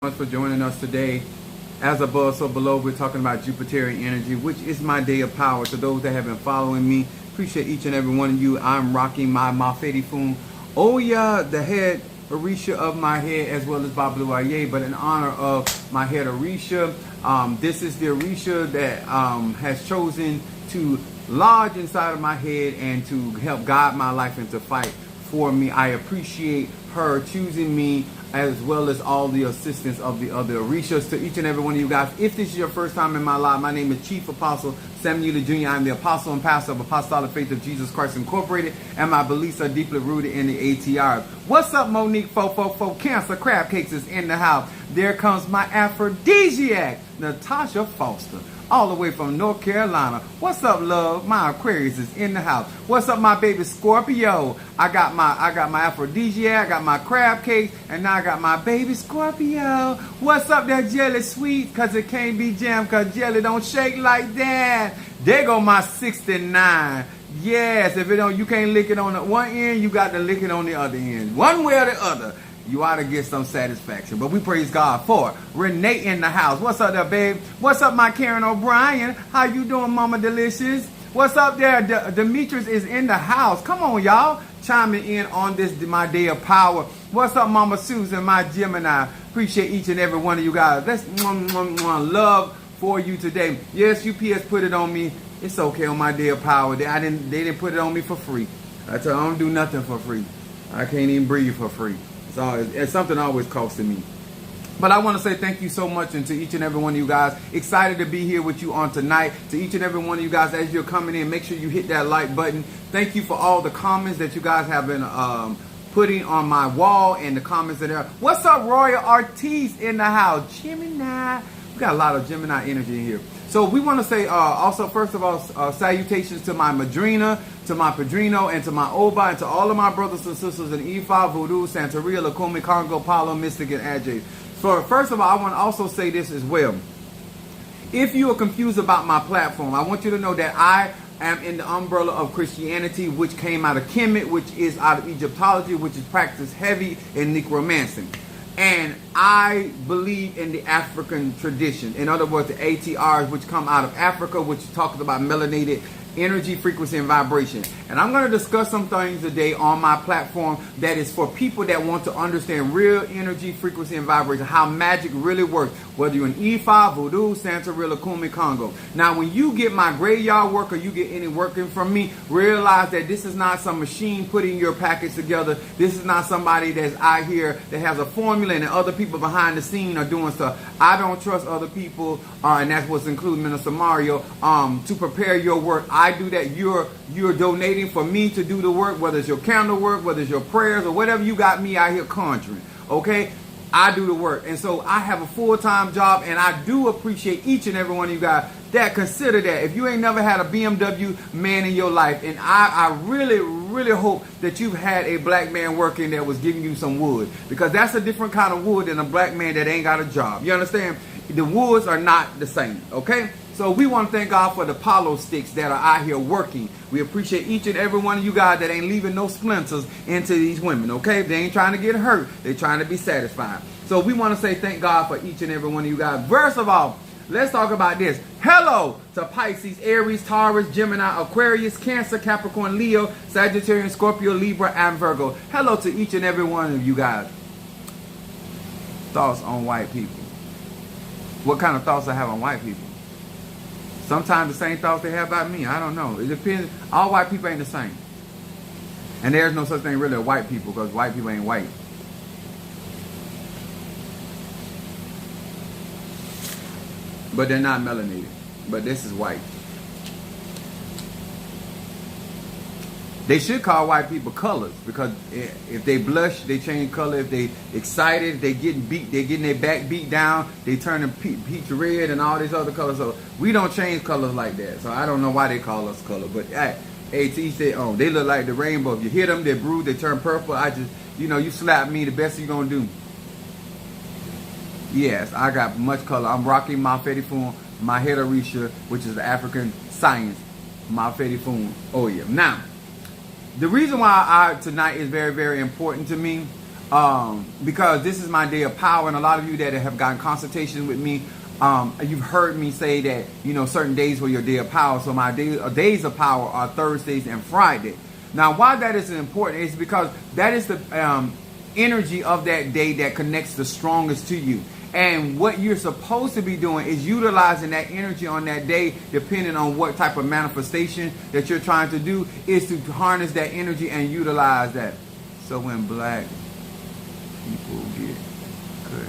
Much for joining us today. As above, so below, we're talking about Jupiterian energy, which is my day of power. To those that have been following me, appreciate each and every one of you. I'm rocking my Mafedi Fun. Oh yeah, the head Orisha of my head, as well as Bablu Aye, but in honor of my head Orisha, this is the Orisha that has chosen to lodge inside of my head and to help guide my life and to fight for me. I appreciate her choosing me, as well as all the assistance of the other Orishas. To each and every one of you guys, if this is your first time in my life, my name is Chief Apostle Samuel Jr. I'm the Apostle and Pastor of Apostolic Faith of Jesus Christ Incorporated, and my beliefs are deeply rooted in the ATRs. What's up, Monique 444? Cancer Crab Cakes is in the house. There comes my aphrodisiac, Natasha Foster, all the way from North Carolina. What's up, love? My Aquarius is in the house. What's up, my baby Scorpio? I got my aphrodisiac, I got my crab cake, and now I got my baby Scorpio. What's up, that jelly sweet? Cause it can't be jammed, cause jelly don't shake like that. There go my 69. Yes, if it don't, you can't lick it on the one end, you got to lick it on the other end. One way or the other, you ought to get some satisfaction. But we praise God for it. Renee in the house. What's up there, babe? What's up, my Karen O'Brien? How you doing, Mama Delicious? What's up there? Demetrius is in the house. Come on, y'all. Chiming in on this, my day of power. What's up, Mama Susan, my Gemini? Appreciate each and every one of you guys. Let's love for you today. Yes, UPS put it on me. It's okay on my day of power. They didn't put it on me for free. I tell you, I don't do nothing for free. I can't even breathe for free. It's something always costing me. But I want to say thank you so much, and to each and every one of you guys, excited to be here with you on tonight. To each and every one of you guys, as you're coming in, make sure you hit that like button. Thank you for all the comments that you guys have been putting on my wall, and the comments that are. What's up, Royal Ortiz in the house? Gemini. We got a lot of Gemini energy in here. So we want to say also, first of all, salutations to my Madrina, to my Padrino, and to my Oba, and to all of my brothers and sisters in Ifa, Voodoo, Santeria, Lacome, Congo, Palo, Mystic, and Ajay. So first of all, I want to also say this as well. If you are confused about my platform, I want you to know that I am in the umbrella of Christianity, which came out of Kemet, which is out of Egyptology, which is practiced heavy in necromancy. And I believe in the African tradition. In other words, the ATRs, which come out of Africa, which talks about melanated energy, frequency, and vibration. And I'm going to discuss some things today on my platform that is for people that want to understand real energy, frequency, and vibration, how magic really works, whether you're in Ifa, Voodoo, Santeria, Lacome, Congo. Now, when you get my graveyard work or you get any working from me, realize that this is not some machine putting your package together. This is not somebody that's out here that has a formula and other people behind the scene are doing stuff. I don't trust other people, and that's what's including Minister Mario, to prepare your work. I do that. You're donating for me to do the work, whether it's your candle work, whether it's your prayers, or whatever you got me out here conjuring. Okay? I do the work. And so I have a full-time job, and I do appreciate each and every one of you guys that consider that. If you ain't never had a BMW man in your life, and I really, really hope that you've had a black man working that was giving you some wood, because that's a different kind of wood than a black man that ain't got a job. You understand? The woods are not the same. Okay? So we want to thank God for the Palo sticks that are out here working. We appreciate each and every one of you guys that ain't leaving no splinters into these women, okay? They ain't trying to get hurt. They're trying to be satisfied. So we want to say thank God for each and every one of you guys. First of all, let's talk about this. Hello to Pisces, Aries, Taurus, Gemini, Aquarius, Cancer, Capricorn, Leo, Sagittarius, Scorpio, Libra, and Virgo. Hello to each and every one of you guys. Thoughts on white people. What kind of thoughts I have on white people? Sometimes the same thoughts they have about me. I don't know. It depends. All white people ain't the same. And there's no such thing really as white people, because white people ain't white. But they're not melanated. But this is white. They should call white people colors, because if they blush, they change color. If they excited, they getting beat, they getting their back beat down, they turn them peach red and all these other colors. So we don't change colors like that. So I don't know why they call us color, but hey, to each their own. They look like the rainbow. If you hit them, they bruise, they turn purple. I just, you slap me, the best you're gonna do. Yes, I got much color. I'm rocking my Mafedi Fun, my head Orisha, which is the African science, Mafedi Fun. Oh yeah. Now, the reason why tonight is very, very important to me, because this is my day of power, and a lot of you that have gotten consultations with me, you've heard me say that, you know, certain days were your day of power. So my days of power are Thursdays and Friday. Now, why that is important is because that is the energy of that day that connects the strongest to you. And what you're supposed to be doing is utilizing that energy on that day, depending on what type of manifestation that you're trying to do, is to harness that energy and utilize that. So when black people get cut,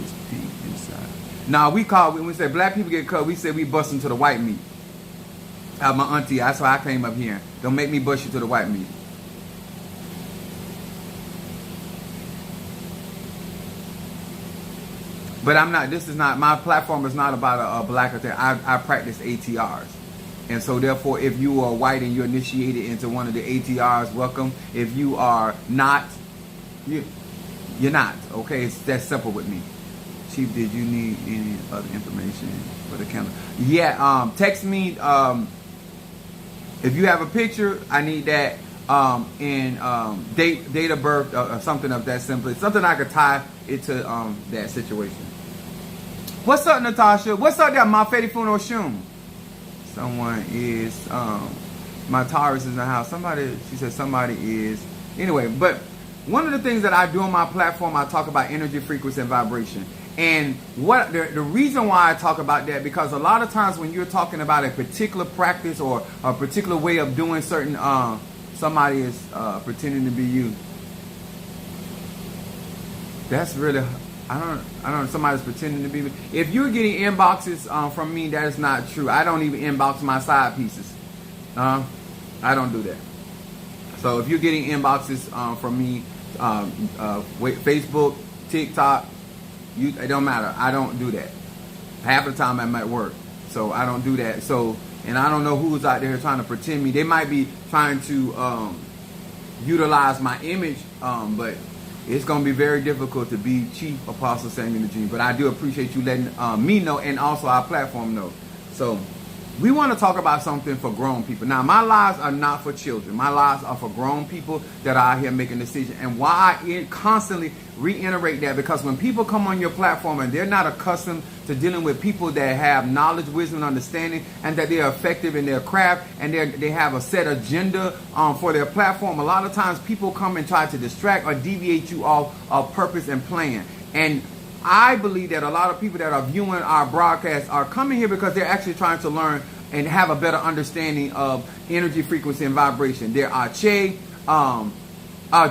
it's pink inside. Now when we say black people get cut, we say we bust into the white meat. My auntie, that's why I came up here. Don't make me bust you to the white meat. But I'm not, this is not, my platform is not about a blacker thing. I practice ATRs. And so therefore, if you are white and you're initiated into one of the ATRs, welcome. If you are not, you're not. Okay, it's that simple with me. Chief, did you need any other information for the calendar? Yeah, text me. If you have a picture, I need that. And date of birth, or something of that simple. Something I could tie it to that situation. What's up, Natasha? What's up there, my Fetty Funo Shum? Someone is, my Taurus is in the house. Somebody, she said somebody is. Anyway, but one of the things that I do on my platform, I talk about energy, frequency, and vibration. And what the reason why I talk about that, because a lot of times when you're talking about a particular practice or a particular way of doing certain, somebody is pretending to be you. That's really, I don't, somebody's pretending to be me. If you're getting inboxes from me, that is not true. I don't even inbox my side pieces. I don't do that. So if you're getting inboxes from me, Facebook, TikTok, it don't matter. I don't do that. Half the time I'm at work. So I don't do that. So, and I don't know who's out there trying to pretend me. They might be trying to utilize my image, but it's going to be very difficult to be Chief Apostle Samuel Eugene. But I do appreciate you letting me know, and also our platform know. So we want to talk about something for grown people. Now, my lives are not for children. My lives are for grown people that are out here making decisions. And why I constantly reiterate that, because when people come on your platform and they're not accustomed to dealing with people that have knowledge, wisdom, and understanding, and that they're effective in their craft, and they have a set agenda for their platform, a lot of times people come and try to distract or deviate you off of purpose and plan. And I believe that a lot of people that are viewing our broadcast are coming here because they're actually trying to learn and have a better understanding of energy, frequency, and vibration. There are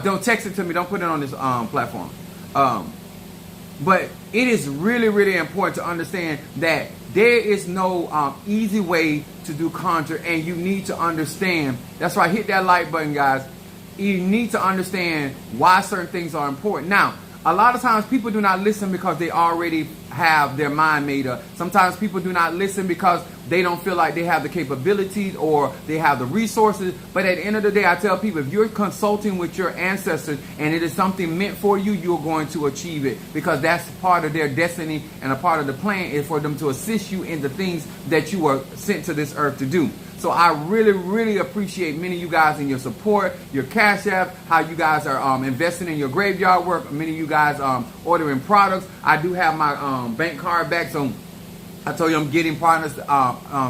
don't text it to me. Don't put it on this platform. But it is really, really important to understand that there is no easy way to do conjure, and you need to understand. That's why hit that like button, guys. You need to understand why certain things are important. Now, a lot of times people do not listen because they already have their mind made up. Sometimes people do not listen because they don't feel like they have the capabilities or they have the resources. But at the end of the day, I tell people, if you're consulting with your ancestors and it is something meant for you, you're going to achieve it, because that's part of their destiny, and a part of the plan is for them to assist you in the things that you were sent to this earth to do. So I really, really appreciate many of you guys and your support, your Cash App, how you guys are investing in your graveyard work. Many of you guys ordering products. I do have my bank card back, so I told you I'm getting partners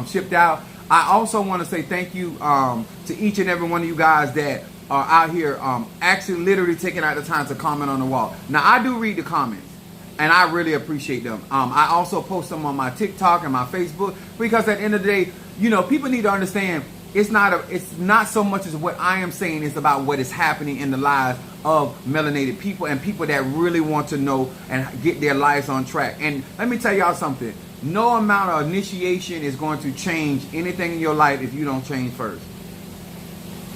shipped out. I also want to say thank you to each and every one of you guys that are out here actually literally taking out the time to comment on the wall. Now, I do read the comments, and I really appreciate them. I also post them on my TikTok and my Facebook, because at the end of the day, you know, people need to understand it's not so much as what I am saying. It's about what is happening in the lives of melanated people and people that really want to know and get their lives on track. And let me tell y'all something. No amount of initiation is going to change anything in your life if you don't change first.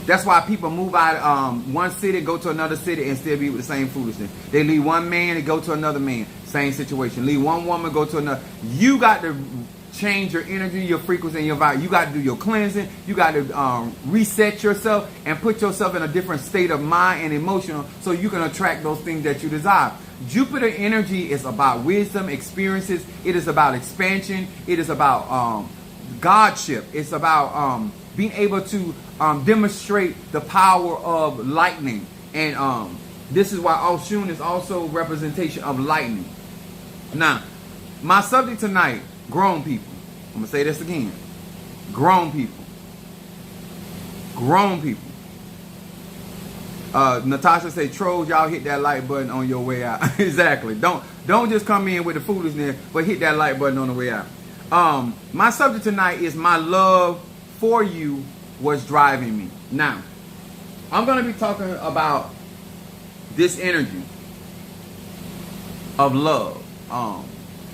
That's why people move out one city, go to another city, and still be with the same foolishness. They leave one man and go to another man. Same situation. Leave one woman, go to another. You got to change your energy, your frequency, and your vibe. You got to do your cleansing. You got to reset yourself and put yourself in a different state of mind and emotional, so you can attract those things that you desire. Jupiter energy is about wisdom, experiences. It is about expansion. It is about godship. It's about being able to demonstrate the power of lightning and This is why Oshun is also representation of lightning. Now, my subject tonight, grown people. I'm going to say this again. Grown people. Grown people. Natasha say, trolls, y'all hit that like button on your way out. Exactly. Don't just come in with the foolishness, but hit that like button on the way out. My subject tonight is my love for you was driving me. Now, I'm going to be talking about this energy of love.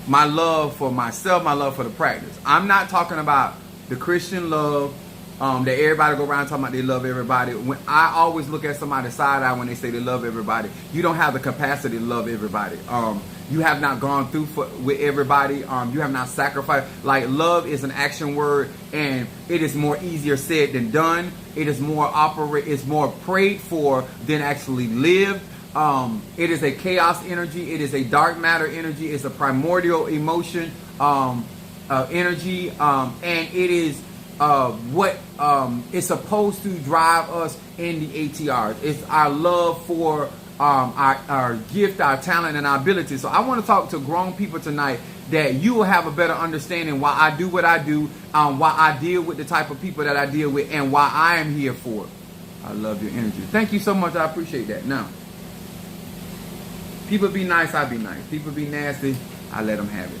My love for myself, my love for the practice. I'm not talking about the Christian love that everybody go around talking about they love everybody. When I always look at somebody's side eye when they say they love everybody. You don't have the capacity to love everybody. You have not gone through with everybody. You have not sacrificed. Like, love is an action word, and it is more easier said than done. It is more it's more prayed for than actually lived. It is a chaos energy. It is a dark matter energy. It's a primordial emotion energy, and it is what is supposed to drive us in the ATRs. It's our love for our gift, our talent, and our ability. So I want to talk to grown people tonight that you will have a better understanding why I do what I do, why I deal with the type of people that I deal with, and why I am here for. I love your energy. Thank you so much. I appreciate that. Now, people be nice, I be nice. People be nasty, I let them have it.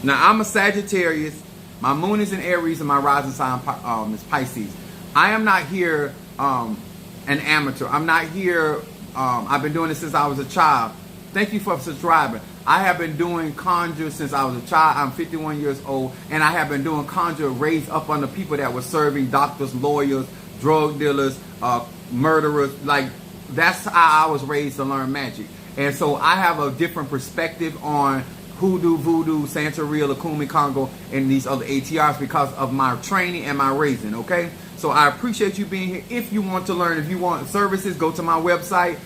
Now, I'm a Sagittarius. My moon is in Aries and my rising sign is Pisces. I am not here an amateur. I'm not here. I've been doing this since I was a child. Thank you for subscribing. I have been doing conjure since I was a child. I'm 51 years old, and I have been doing conjure raised up under people that were serving doctors, lawyers, drug dealers, murderers. Like, that's how I was raised to learn magic. And so I have a different perspective on hoodoo, voodoo, Santeria, Lakumi, Congo, and these other ATRs because of my training and my raising, okay? So I appreciate you being here. If you want to learn, if you want services, go to my website.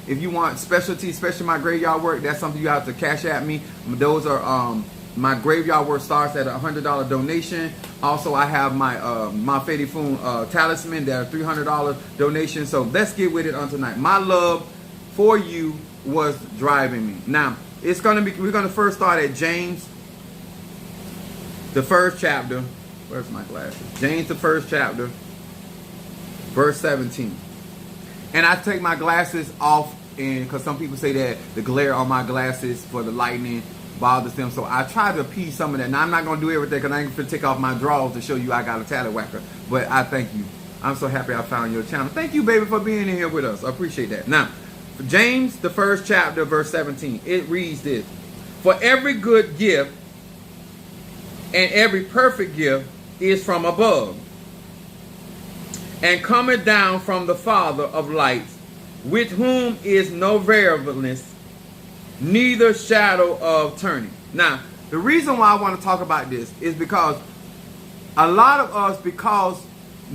If you want specialty, especially my graveyard work, that's something you have to cash at me. Those are, my graveyard work starts at a $100 donation. Also, I have my Fedi Foon talisman that are $300 donation. So let's get with it on tonight. My love for you was driving me. Now, we're gonna first start at James, the first chapter. Where's my glasses? James, the first chapter, verse 17. And I take my glasses off, and because some people say that the glare on my glasses for the lightning bothers them, so I try to appease some of that. Now, I'm not gonna do everything because I ain't gonna take off my drawers to show you I got a tallywhacker. But I thank you. I'm so happy I found your channel. Thank you, baby, for being in here with us. I appreciate that. Now, James, the first chapter, verse 17. It reads this: for every good gift and every perfect gift is from above, and cometh down from the Father of lights, with whom is no variableness, neither shadow of turning. Now, the reason why I want to talk about this is because a lot of us, because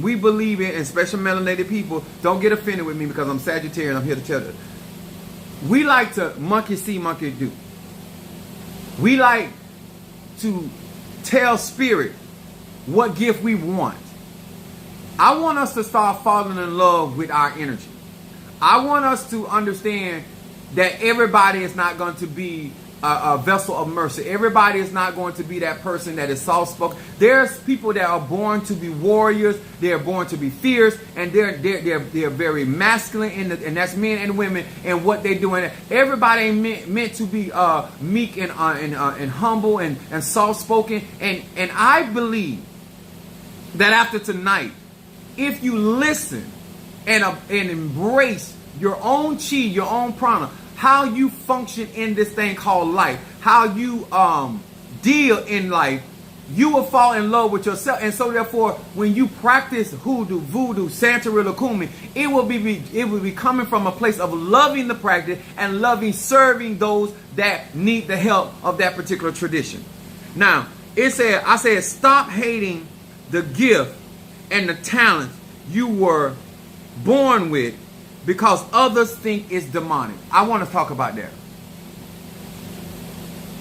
we believe in, and special melanated people, don't get offended with me because I'm Sagittarian, I'm here to tell you. We like to monkey see, monkey do. We like to tell spirit what gift we want. I want us to start falling in love with our energy. I want us to understand that everybody is not going to be a vessel of mercy. Everybody is not going to be that person that is soft-spoken. There's people that are born to be warriors. They're born to be fierce, and they're very masculine, and that's men and women, and what they're doing. Everybody ain't meant to be meek and humble and soft-spoken. And I believe that after tonight, if you listen and embrace your own chi, your own prana, how you function in this thing called life, how you deal in life, you will fall in love with yourself. And so therefore, when you practice hoodoo, voodoo, Santeria, Lakumi, it will be coming from a place of loving the practice and loving serving those that need the help of that particular tradition. Now, I said, stop hating the gift and the talents you were born with, because others think it's demonic. I want to talk about that.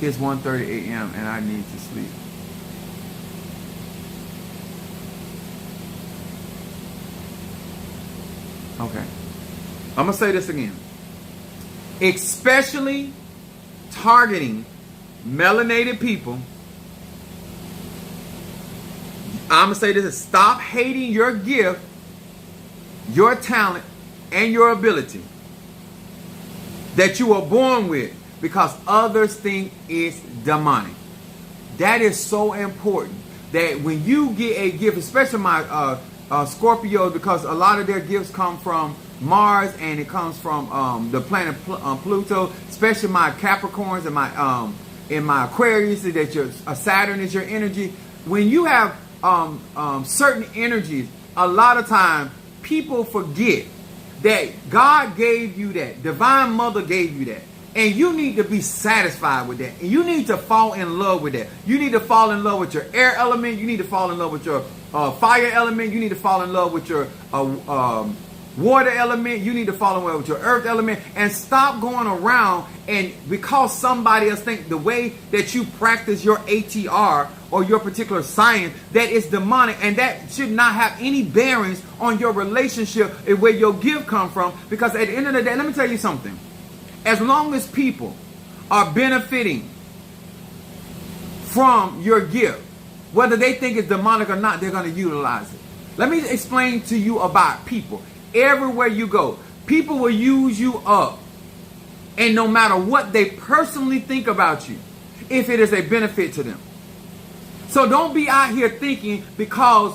It's 1:30 a.m. and I need to sleep. Okay. I'm going to say this again. especially targeting melanated people. I'm going to say this: stop hating your gift, your talent, and your ability that you were born with because others think it's demonic. That is so important, that when you get a gift, especially my Scorpios, because a lot of their gifts come from Mars and it comes from the planet Pluto, especially my Capricorns and my Aquarius, that your Saturn is your energy. When you have certain energies, a lot of time people forget that God gave you that, Divine Mother gave you that, and you need to be satisfied with that, and you need to fall in love with that. You need to fall in love with your air element, you need to fall in love with your fire element, you need to fall in love with your water element, you need to fall in love with your earth element, and stop going around and because somebody else think the way that you practice your ATR or your particular science that is demonic, and that should not have any bearings on your relationship and where your gift come from. Because at the end of the day, let me tell you something, as long as people are benefiting from your gift, whether they think it's demonic or not, they're going to utilize it. Let me explain to you about people. Everywhere you go, people will use you up. And no matter what they personally think about you, if it is a benefit to them. So don't be out here thinking because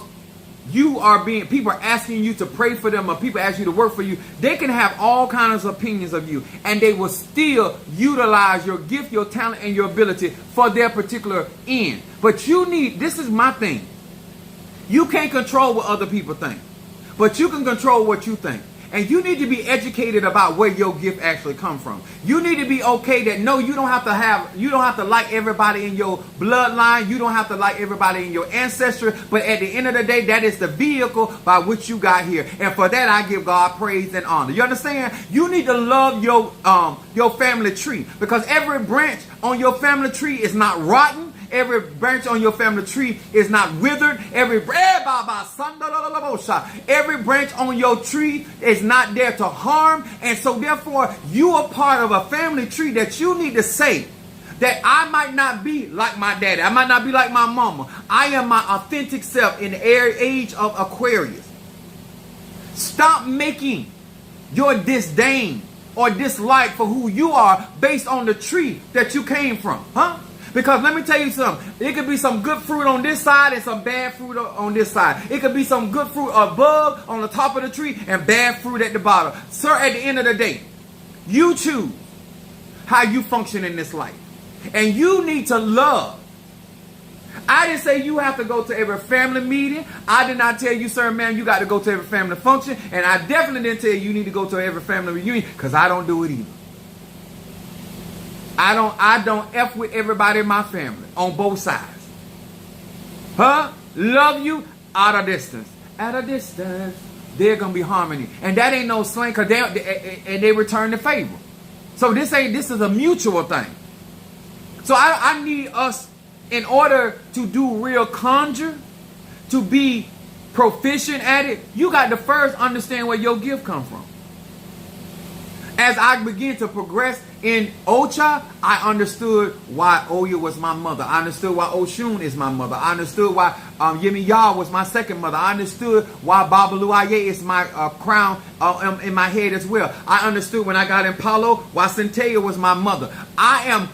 people are asking you to pray for them or people ask you to work for you, they can have all kinds of opinions of you and they will still utilize your gift, your talent, and your ability for their particular end. But this is my thing. You can't control what other people think, but you can control what you think. And you need to be educated about where your gift actually come from. You need to be okay that no, you don't have to like everybody in your bloodline. You don't have to like everybody in your ancestry. But at the end of the day, that is the vehicle by which you got here. And for that, I give God praise and honor. You understand? You need to love your family tree, because every branch on your family tree is not rotten. Every branch on your family tree is not withered. Every branch on your tree is not there to harm. And so therefore, you are part of a family tree that you need to say that I might not be like my daddy. I might not be like my mama. I am my authentic self in the age of Aquarius. Stop making your disdain or dislike for who you are based on the tree that you came from. Because let me tell you something. It could be some good fruit on this side and some bad fruit on this side. It could be some good fruit above on the top of the tree and bad fruit at the bottom. Sir, at the end of the day, you choose how you function in this life. And you need to love. I didn't say you have to go to every family meeting. I did not tell you, sir, man, you got to go to every family function. And I definitely didn't tell you need to go to every family reunion, because I don't do it either. I don't F with everybody in my family on both sides. Love you at a distance. At a distance, there's going to be harmony. And that ain't no slang, because they return the favor. So this is a mutual thing. So I need us, in order to do real conjure, to be proficient at it, you got to first understand where your gift come from. As I begin to progress in Ocha, I understood why Oya was my mother. I understood why Oshun is my mother. I understood why Yemi Yah was my second mother. I understood why Babalu Aye is my crown in my head as well. I understood when I got in Palo why Centella was my mother. I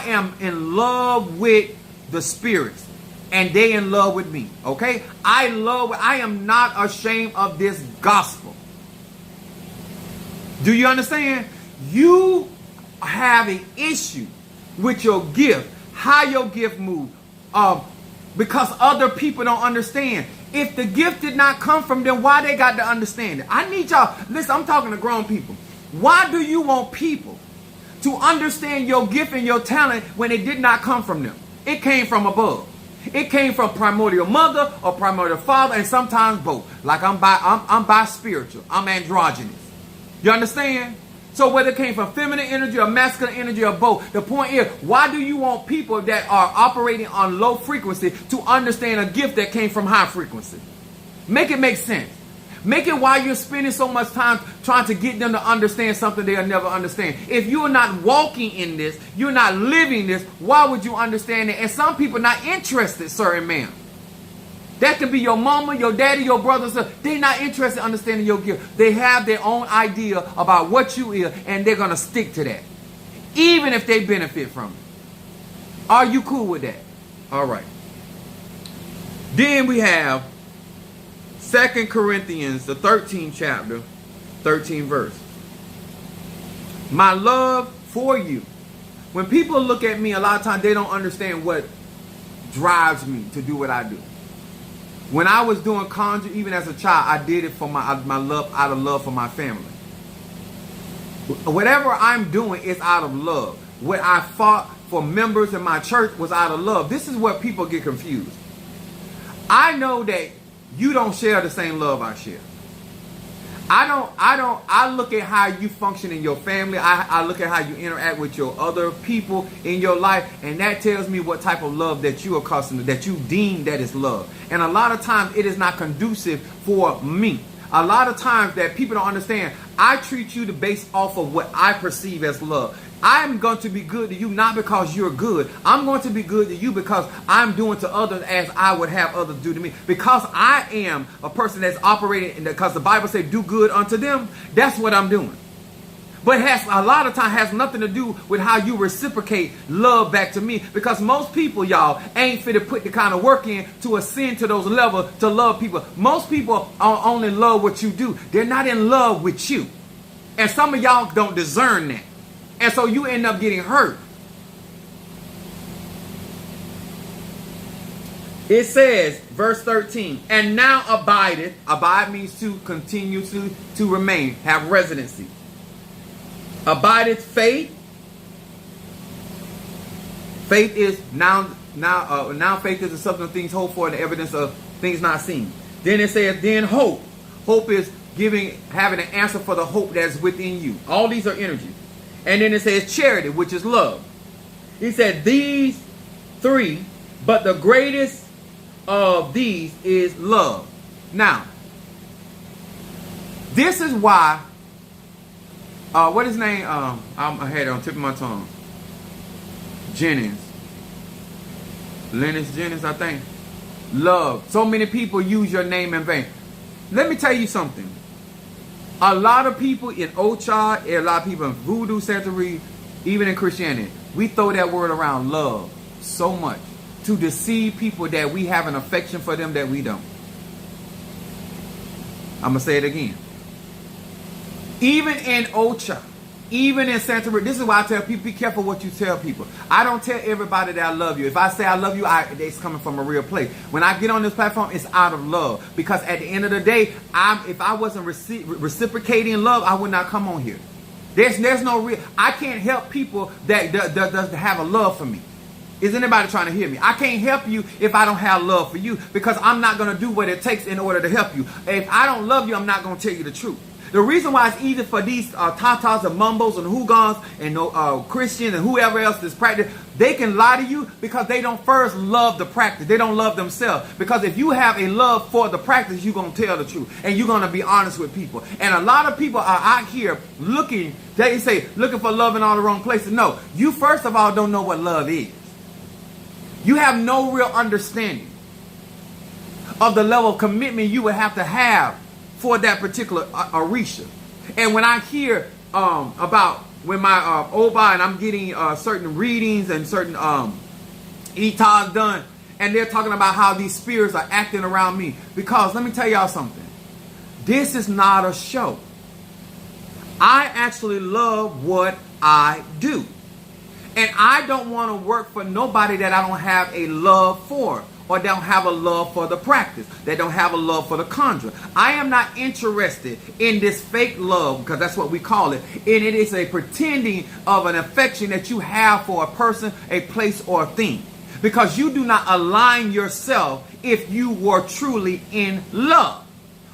am in love with the spirits, and they in love with me. Okay? I am not ashamed of this gospel. Do you understand? You have an issue with your gift, how your gift moves, because other people don't understand. If the gift did not come from them, why they got to understand it? I need y'all, listen, I'm talking to grown people. Why do you want people to understand your gift and your talent when it did not come from them? It came from above. It came from primordial mother or primordial father, and sometimes both. Like I'm bi-spiritual. I'm androgynous. You understand? So whether it came from feminine energy or masculine energy or both, the point is, why do you want people that are operating on low frequency to understand a gift that came from high frequency? Make it make sense. Make it while you're spending so much time trying to get them to understand something they'll never understand. If you're not walking in this, you're not living this, why would you understand it? And some people are not interested, sir and ma'am. That can be your mama, your daddy, your brother, sir. They're not interested in understanding your gift. They have their own idea about what you is, and they're going to stick to that, even if they benefit from it. Are you cool with that? All right. Then we have 2 Corinthians, the 13th chapter, 13th verse. My love for you. When people look at me, a lot of times they don't understand what drives me to do what I do. When I was doing conjure, even as a child, I did it for my love, out of love for my family. Whatever I'm doing is out of love. What I fought for members in my church was out of love. This is where people get confused. I know that you don't share the same love I share. I look at how you function in your family. I look at how you interact with your other people in your life, and that tells me what type of love that you are accustomed to, that you deem that is love. And a lot of times it is not conducive for me. A lot of times that people don't understand, I treat you based off of what I perceive as love. I'm going to be good to you not because you're good. I'm going to be good to you because I'm doing to others as I would have others do to me. Because I am a person that's operating, because the Bible says do good unto them, that's what I'm doing. But it has, a lot of time has nothing to do with how you reciprocate love back to me. Because most people, y'all, ain't fit to put the kind of work in to ascend to those levels to love people. Most people only love what you do. They're not in love with you. And some of y'all don't discern that. And so you end up getting hurt. It says, verse 13, and now abideth. Abide means to continue to remain, have residency. Abideth faith. Faith is now faith is the substance of things hoped for and the evidence of things not seen. Then it says, then hope. Hope is having an answer for the hope that's within you. All these are energies. And then it says charity, which is love. He said these three, but the greatest of these is love. Now, this is why, what is his name? I had it on the tip of my tongue. Jennings. Lennox Jennings, I think. Love. So many people use your name in vain. Let me tell you something. A lot of people in Ocha, a lot of people in Voodoo, Santeria, even in Christianity, we throw that word around, love, so much to deceive people that we have an affection for them that we don't. I'm going to say it again. Even in Ocha, even in Santeria, this is why I tell people, be careful what you tell people. I don't tell everybody that I love you. If I say I love you, it's coming from a real place. When I get on this platform, it's out of love. Because at the end of the day, if I wasn't reciprocating love, I would not come on here. There's no real, I can't help people that have a love for me. Is anybody trying to hear me? I can't help you if I don't have love for you, because I'm not going to do what it takes in order to help you. If I don't love you, I'm not going to tell you the truth. The reason why it's easy for these tatas and mumbos and hoogans and Christians and whoever else is practice, they can lie to you because they don't first love the practice. They don't love themselves. Because if you have a love for the practice, you're going to tell the truth. And you're going to be honest with people. And a lot of people are out here looking, they say, looking for love in all the wrong places. No, you first of all don't know what love is. You have no real understanding of the level of commitment you would have to have for that particular Arisha. And when I hear about when my Oba and I'm getting certain readings and certain Itas done, and they're talking about how these spirits are acting around me. Because let me tell y'all something. This is not a show. I actually love what I do. And I don't want to work for nobody that I don't have a love for, or don't have a love for the practice, that don't have a love for the conjure. I am not interested in this fake love, because that's what we call it. And it is a pretending of an affection that you have for a person, a place, or a thing. Because you do not align yourself if you were truly in love.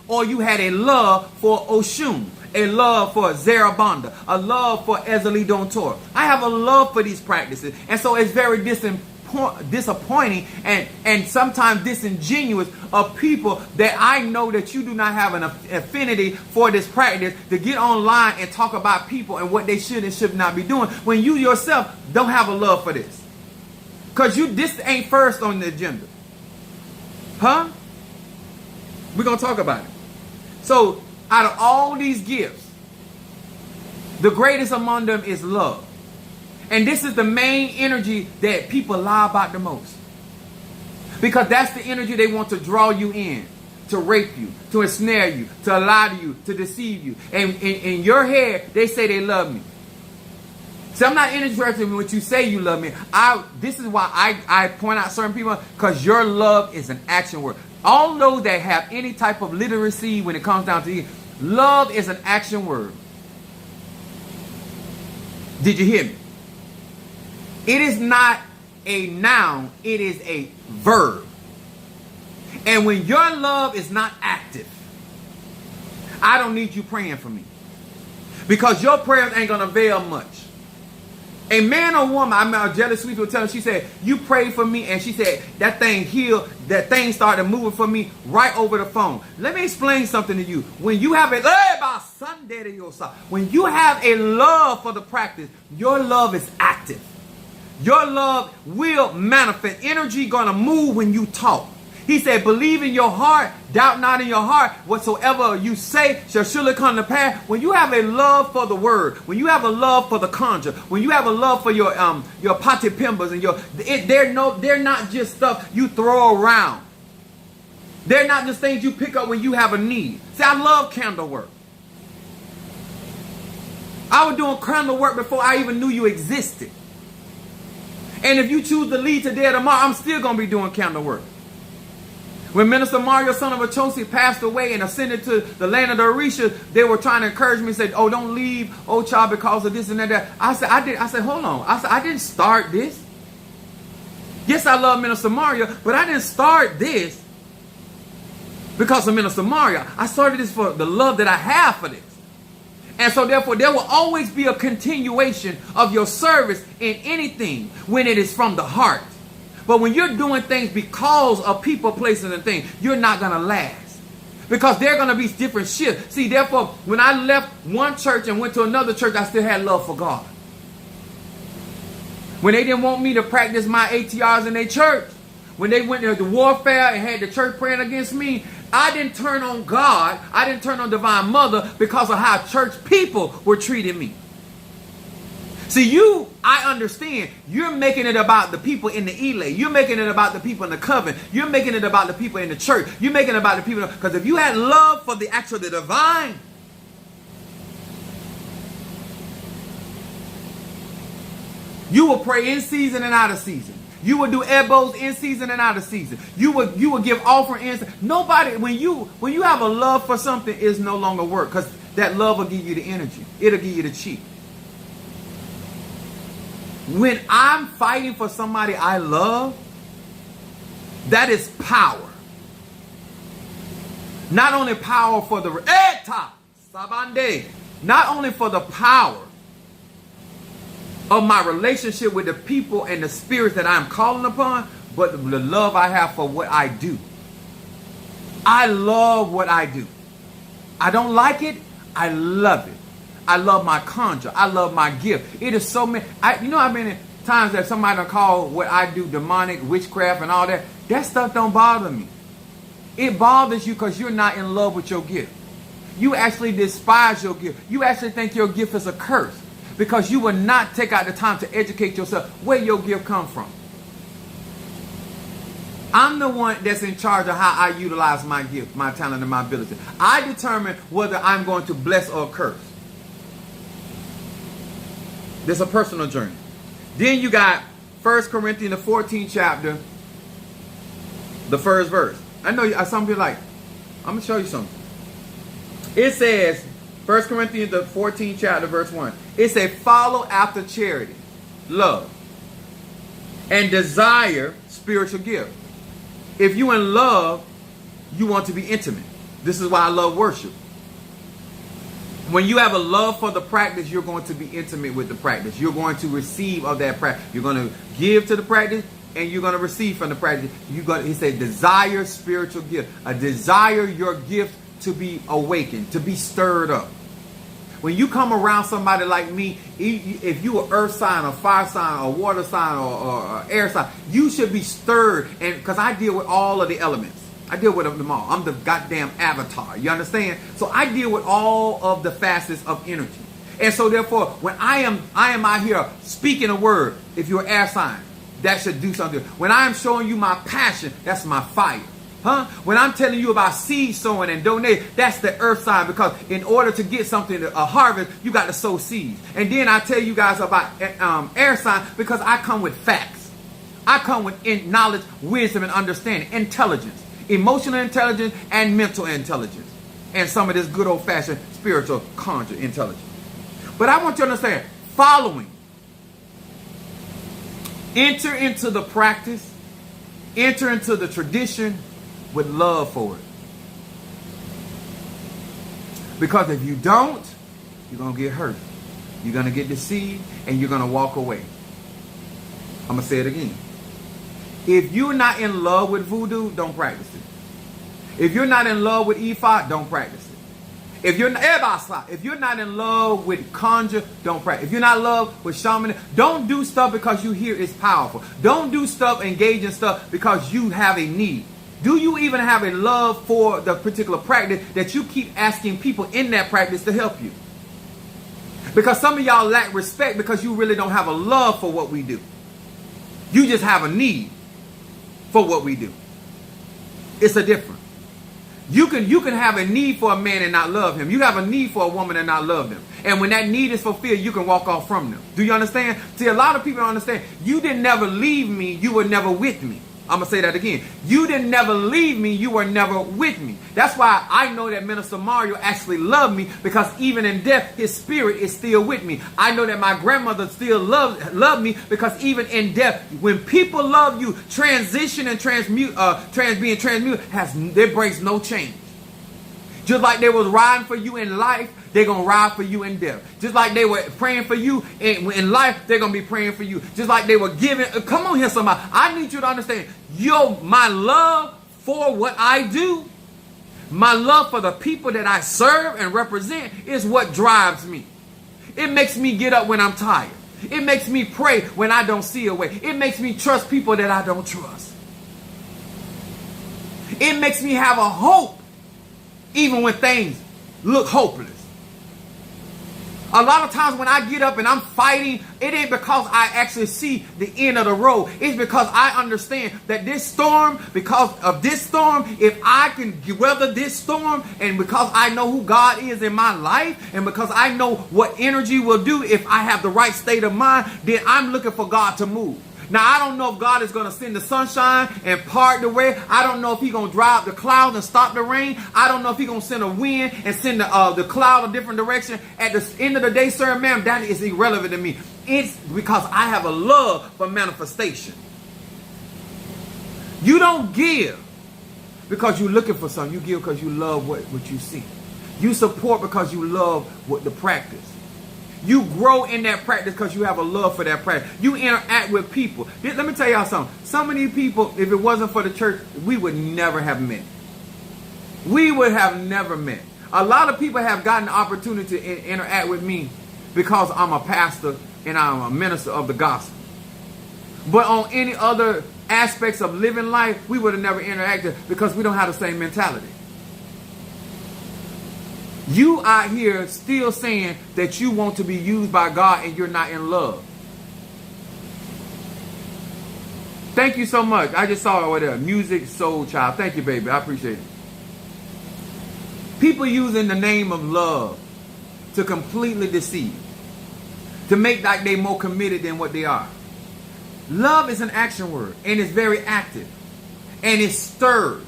Or you had a love for Oshun, a love for Zarabanda, a love for Ezeli Dontor. I have a love for these practices. And so it's very disappointing and sometimes disingenuous of people that I know that you do not have an affinity for this practice to get online and talk about people and what they should and should not be doing when you yourself don't have a love for this. Because this ain't first on the agenda. Huh? We're going to talk about it. So, out of all these gifts, the greatest among them is love. And this is the main energy that people lie about the most. Because that's the energy they want to draw you in, to rape you, to ensnare you, to lie to you, to deceive you. And in your head, they say they love me. See, I'm not interested in what you say you love me. This is why I point out certain people, because your love is an action word. All those that have any type of literacy when it comes down to it, love is an action word. Did you hear me? It is not a noun, it is a verb. And when your love is not active, I don't need you praying for me. Because your prayers ain't going to avail much. A man or woman, I met a jealous sweet will tell her, she said, you prayed for me, and she said, that thing healed, that thing started moving for me right over the phone. Let me explain something to you. When you have a love for the practice, your love is active. Your love will manifest. Energy gonna move when you talk. He said, believe in your heart, doubt not in your heart. Whatsoever you say shall surely come to pass. When you have a love for the word, when you have a love for the conjure, when you have a love for your pati pimbas and they're not just stuff you throw around. They're not just things you pick up when you have a need. See, I love candle work. I was doing candle work before I even knew you existed. And if you choose to leave today or tomorrow, I'm still going to be doing candle work. When Minister Mario, son of Achosi, passed away and ascended to the land of the Orisha, they were trying to encourage me and said, oh, don't leave, oh child, because of this and that. I said, hold on. I didn't start this. Yes, I love Minister Mario, but I didn't start this because of Minister Mario. I started this for the love that I have for this. And so therefore, there will always be a continuation of your service in anything when it is from the heart. But when you're doing things because of people, places, and things, you're not going to last. Because there are going to be different shifts. See, therefore, when I left one church and went to another church, I still had love for God. When they didn't want me to practice my ATRs in their church, when they went to warfare and had the church praying against me, I didn't turn on God. I didn't turn on Divine Mother because of how church people were treating me. See, I understand, you're making it about the people in the Elay. You're making it about the people in the covenant. You're making it about the people in the church. You're making it about the people, because if you had love for the divine, you will pray in season and out of season. You would do elbows in season and out of season. You would give offering in. Nobody, when you have a love for something, it's no longer work, because that love will give you the energy. It'll give you the chi. When I'm fighting for somebody I love, that is power. Not only power for the not only for the power of my relationship with the people and the spirits that I'm calling upon, but the love I have for what I do. I love what I do. I don't like it. I love it. I love my conjure. I love my gift. It is so many. I've been in times that somebody call what I do demonic, witchcraft, and all that. That stuff don't bother me. It bothers you because you're not in love with your gift. You actually despise your gift. You actually think your gift is a curse because you will not take out the time to educate yourself where your gift comes from. I'm the one that's in charge of how I utilize my gift, my talent, and my ability. I determine whether I'm going to bless or curse. There's a personal journey. Then you got 1 Corinthians, the 14th chapter, the first verse. I know some people like, I'm going to show you something. It says, 1 Corinthians, the 14th chapter, verse 1. It says, follow after charity, love, and desire spiritual gift. If you in love, you want to be intimate. This is why I love worship. When you have a love for the practice, you're going to be intimate with the practice. You're going to receive of that practice. You're going to give to the practice. and you're going to receive from the practice. He said, desire spiritual gift. A desire your gift to be awakened, to be stirred up. When you come around somebody like me, if you are earth sign, or fire sign, or water sign, or air sign, you should be stirred. And because I deal with all of the elements. I deal with them all. I'm the goddamn avatar. You understand? So I deal with all of the facets of energy. And so therefore, when I am out here speaking a word, if you're an air sign, that should do something. When I'm showing you my passion, that's my fire. Huh? When I'm telling you about seed sowing and donate, that's the earth sign, because in order to get something, a harvest, you got to sow seeds. And then I tell you guys about air sign, because I come with facts. I come with knowledge, wisdom, and understanding, intelligence, emotional intelligence, and mental intelligence, and some of this good old-fashioned spiritual conjure intelligence. But I want you to understand, following. Enter into the practice, enter into the tradition, with love for it. Because if you don't, you're going to get hurt. You're going to get deceived, and you're going to walk away. I'm going to say it again. If you're not in love with voodoo, don't practice it. If you're not in love with Ifa, don't practice it. If you're not in love with conjure, don't practice. If you're not in love with shaman, don't do stuff because you hear it's powerful. Don't do stuff, engage in stuff because you have a need. Do you even have a love for the particular practice that you keep asking people in that practice to help you? Because some of y'all lack respect because you really don't have a love for what we do. You just have a need for what we do. It's a difference. You can have a need for a man and not love him. You have a need for a woman and not love them. And when that need is fulfilled, you can walk off from them. Do you understand? See, a lot of people don't understand. You didn't never leave me. You were never with me. I'm going to say that again. You didn't never leave me. You were never with me. That's why I know that Minister Mario actually loved me, because even in death, his spirit is still with me. I know that my grandmother still loved me, because even in death, when people love you, transition and being transmuted, there breaks no change. Just like they was riding for you in life, they're going to ride for you in death. Just like they were praying for you in life, they're going to be praying for you. Just like they were giving. Come on here, somebody. I need you to understand. My love for what I do, my love for the people that I serve and represent is what drives me. It makes me get up when I'm tired. It makes me pray when I don't see a way. It makes me trust people that I don't trust. It makes me have a hope even when things look hopeless. A lot of times when I get up and I'm fighting, it ain't because I actually see the end of the road. It's because I understand that this storm, because of this storm, if I can weather this storm, and because I know who God is in my life, and because I know what energy will do if I have the right state of mind, then I'm looking for God to move. Now, I don't know if God is going to send the sunshine and part the way. I don't know if he's going to dry up the clouds and stop the rain. I don't know if he's going to send a wind and send the cloud a different direction. At the end of the day, sir, ma'am, that is irrelevant to me. It's because I have a love for manifestation. You don't give because you're looking for something. You give because you love what you see. You support because you love what the practice. You grow in that practice because you have a love for that practice. You interact with people. Let me tell y'all something. Some of these people, if it wasn't for the church, we would never have met. We would have never met. A lot of people have gotten the opportunity to interact with me because I'm a pastor and I'm a minister of the gospel. But on any other aspects of living life, we would have never interacted because we don't have the same mentality. You out here still saying that you want to be used by God and you're not in love. Thank you so much. I just saw it over there. Music Soul Child. Thank you, baby. I appreciate it. People using the name of love to completely deceive. To make like they more committed than what they are. Love is an action word. And it's very active. And it stirs.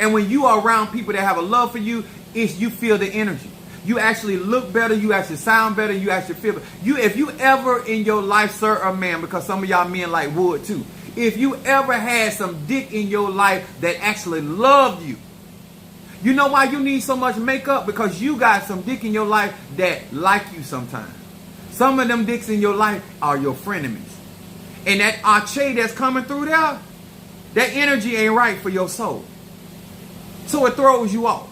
And when you are around people that have a love for you, you feel the energy. You actually look better. You actually sound better. You actually feel better. If you ever in your life, sir or man, because some of y'all men like wood too. If you ever had some dick in your life that actually loved you, you know why you need so much makeup? Because you got some dick in your life that like you sometimes. Some of them dicks in your life are your frenemies. And that arche that's coming through there, that energy ain't right for your soul. So it throws you off.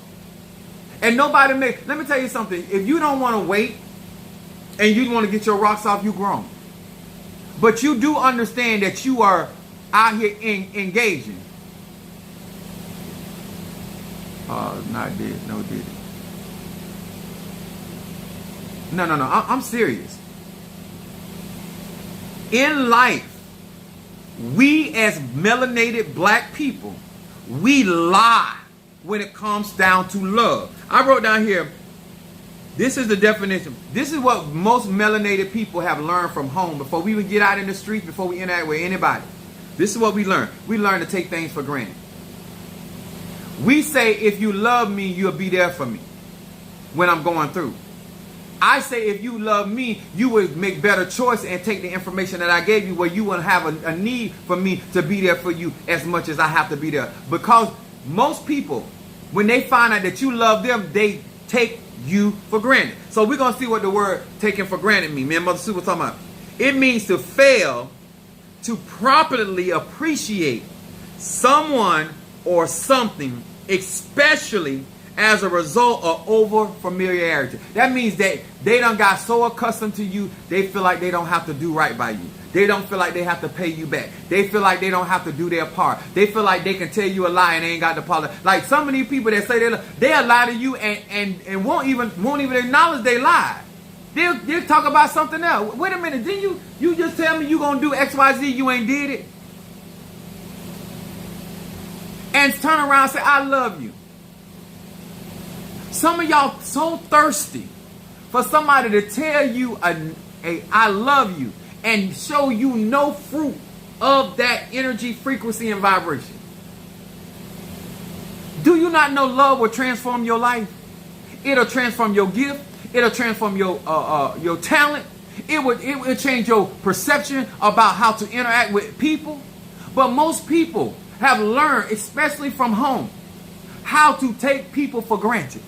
And nobody let me tell you something. If you don't want to wait and you want to get your rocks off, you grown. But you do understand that you are out here engaging. Not did. No, did it. No. I'm serious. In life, we as melanated black people, we lie when it comes down to love. I wrote down here, this is the definition. This is what most melanated people have learned from home before we even get out in the streets, before we interact with anybody. This is what we learn. We learn to take things for granted. We say, if you love me, you'll be there for me when I'm going through. I say, if you love me, you would make better choices and take the information that I gave you where you wouldn't have a need for me to be there for you as much as I have to be there. Because most people, when they find out that you love them, they take you for granted. So we're going to see what the word taken for granted means. Me and Mother Sue was talking about. It means to fail to properly appreciate someone or something, especially as a result of over familiarity. That means that they done got so accustomed to you, they feel like they don't have to do right by you. They don't feel like they have to pay you back. They feel like they don't have to do their part. They feel like they can tell you a lie and they ain't got to apologize. Like some of these people that say they'll lie to you and won't even acknowledge they lied. They'll talk about something else. Wait a minute, didn't you just tell me you gonna do X, Y, Z, you ain't did it? And turn around and say, I love you. Some of y'all so thirsty for somebody to tell you I love you and show you no fruit of that energy, frequency, and vibration. Do you not know love will transform your life? It'll transform your gift. It'll transform your talent. It will change your perception about how to interact with people. But most people have learned, especially from home, how to take people for granted.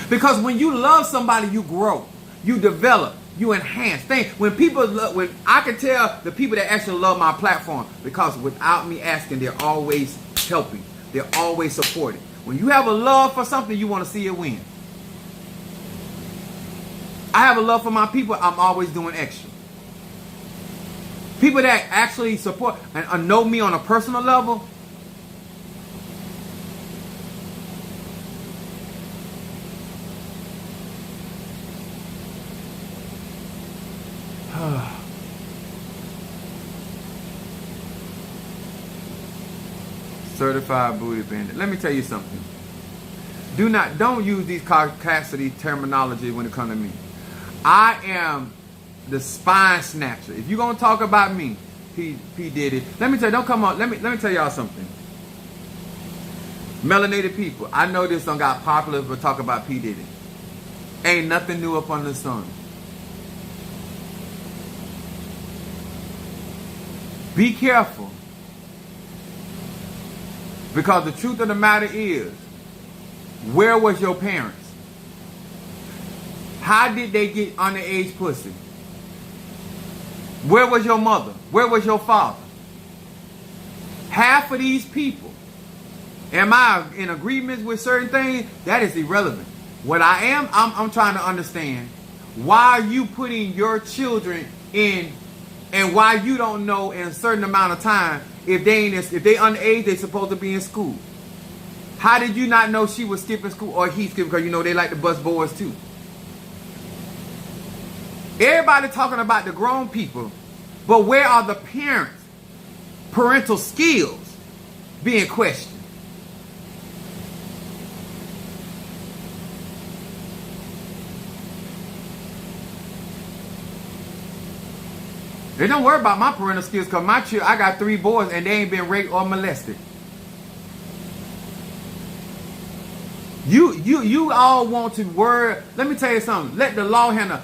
Because when you love somebody, you grow, you develop, you enhance things. When I can tell the people that actually love my platform, because without me asking, they're always helping, they're always supporting. When you have a love for something, you want to see it win. I have a love for my people. I'm always doing extra. People that actually support and know me on a personal level, certified booty bandit. Let me tell you something. Don't use these Cassidy terminology when it comes to me. I am the spine snatcher. If you're gonna talk about me, P did it. Let me tell you, don't come on. Let me tell y'all something. Melanated people, I know this done got popular, but talk about P Diddy. Ain't nothing new up under the sun. Be careful. Because the truth of the matter is, where was your parents? How did they get underage pussy? Where was your mother? Where was your father? Half of these people, am I in agreement with certain things? That is irrelevant. What I am, I'm trying to understand why are you putting your children in, and why you don't know in a certain amount of time if they underage, they supposed to be in school. How did you not know she was skipping school or he skipping? Because you know they like to bust boys too. Everybody talking about the grown people, but where are the parents? Parental skills being questioned. They don't worry about my parental skills because I got 3 boys and they ain't been raped or molested. You all want to worry. Let me tell you something. Let the law handle.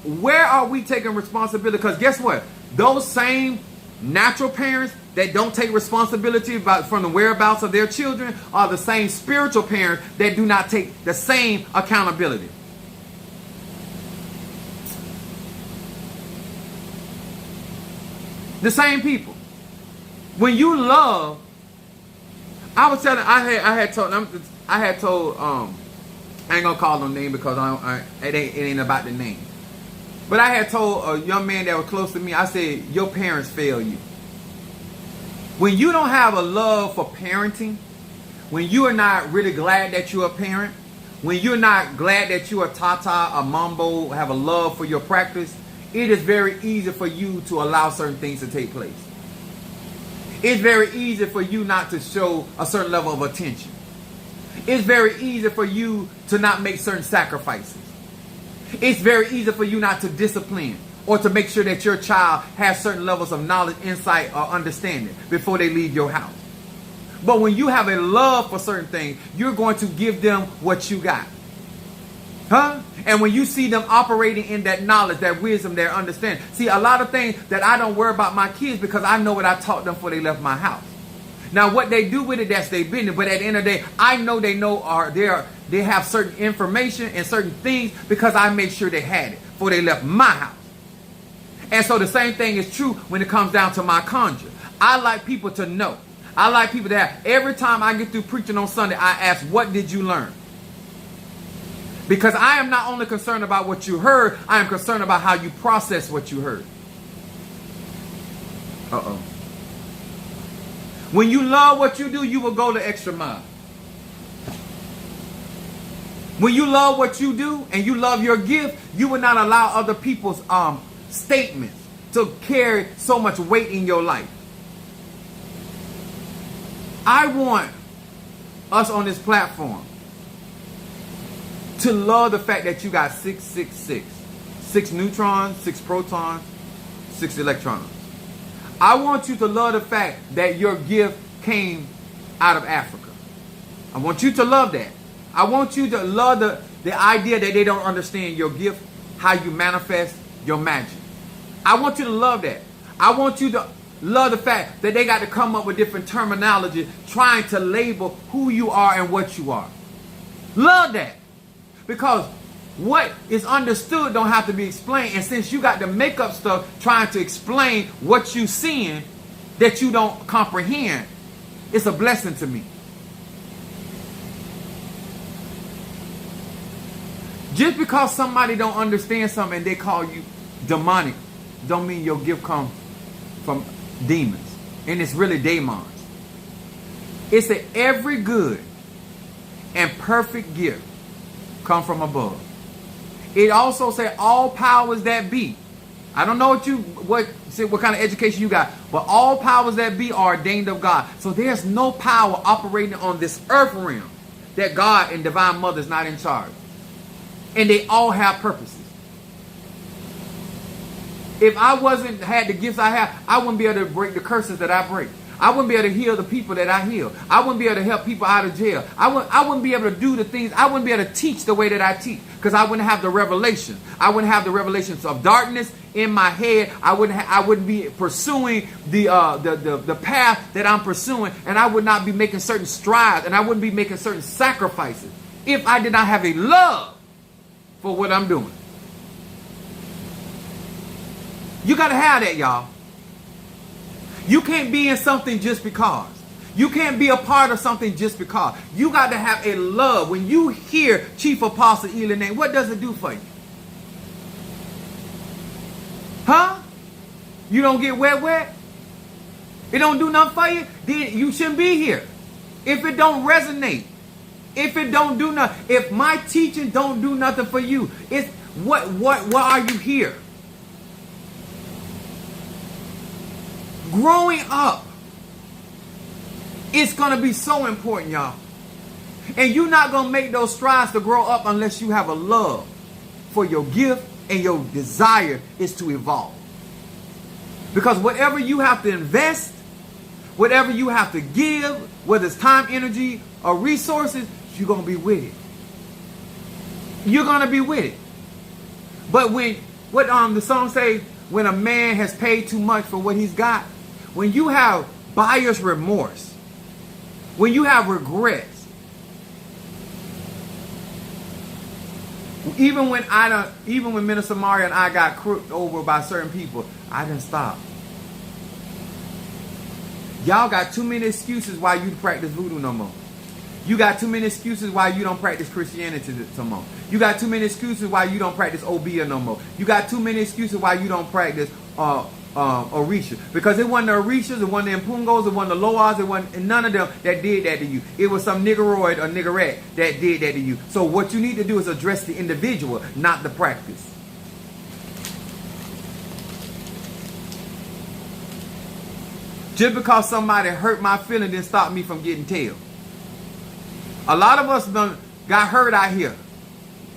Where are we taking responsibility? Because guess what? Those same natural parents that don't take responsibility from the whereabouts of their children are the same spiritual parents that do not take the same accountability. The same people. When you love, I was telling, I had told, I ain't gonna call no name because it ain't about the name. But I had told a young man that was close to me, I said, your parents fail you. When you don't have a love for parenting, when you are not really glad that you're a parent, when you're not glad that you're a tata, a mambo, have a love for your practice, it is very easy for you to allow certain things to take place. It's very easy for you not to show a certain level of attention. It's very easy for you to not make certain sacrifices. It's very easy for you not to discipline or to make sure that your child has certain levels of knowledge, insight, or understanding before they leave your house. But when you have a love for certain things, you're going to give them what you got. Huh? And when you see them operating in that knowledge, that wisdom, their understanding. See, a lot of things that I don't worry about my kids because I know what I taught them before they left my house. Now, what they do with it, that's their business. But at the end of the day, I know they know they have certain information and certain things because I made sure they had it before they left my house. And so the same thing is true when it comes down to my conjure. I like people to know. I like people to have. Every time I get through preaching on Sunday, I ask, what did you learn? Because I am not only concerned about what you heard, I am concerned about how you process what you heard. Uh-oh. When you love what you do, you will go the extra mile. When you love what you do and you love your gift, you will not allow other people's statements to carry so much weight in your life. I want us on this platform to love the fact that you got 666. 6 neutrons, 6 protons, 6 electrons. I want you to love the fact that your gift came out of Africa. I want you to love that. I want you to love the idea that they don't understand your gift, how you manifest your magic. I want you to love that. I want you to love the fact that they got to come up with different terminology trying to label who you are and what you are. Love that. Because what is understood don't have to be explained. And since you got to make up stuff trying to explain what you seeing that you don't comprehend, it's a blessing to me. Just because somebody don't understand something and they call you demonic, don't mean your gift comes from demons. And it's really demons. It's that every good and perfect gift come from above. It also said all powers that be. I don't know what kind of education you got, but all powers that be are ordained of God. So there's no power operating on this earth realm that God and Divine Mother is not in charge. And they all have purposes. If I had the gifts I have, I wouldn't be able to break the curses that I break. I wouldn't be able to heal the people that I heal. I wouldn't be able to help people out of jail. I wouldn't be able to do the things. I wouldn't be able to teach the way that I teach because I wouldn't have the revelation. I wouldn't have the revelations of darkness in my head. I wouldn't be pursuing the path that I'm pursuing, and I would not be making certain strides, and I wouldn't be making certain sacrifices if I did not have a love for what I'm doing. You got to have that, y'all. You can't be in something just because. You can't be a part of something just because. You got to have a love. When you hear Chief Apostle Elia name, what does it do for you? Huh? You don't get wet? It don't do nothing for you? Then you shouldn't be here. If it don't resonate, if it don't do nothing, if my teaching don't do nothing for you, it's why are you here? Growing up, it's going to be so important, y'all. And you're not going to make those strides to grow up unless you have a love for your gift and your desire is to evolve. Because whatever you have to invest, whatever you have to give, whether it's time, energy, or resources, you're going to be with it. You're going to be with it. But what the song say, when a man has paid too much for what he's got, when you have buyer's remorse, when you have regrets, even when Minister Mario and I got crooked over by certain people, I didn't stop. Y'all got too many excuses why you practice voodoo no more. You got too many excuses why you don't practice Christianity no more. You got too many excuses why you don't practice Obeah no more. You got too many excuses why you don't practice Orisha. Because it wasn't the Orishas, it wasn't the Impungos, it wasn't the Loas, it wasn't none of them that did that to you. It was some niggeroid or niggerette that did that to you. So what you need to do is address the individual, not the practice. Just because somebody hurt my feelings didn't stop me from getting tail. A lot of us done got hurt out here,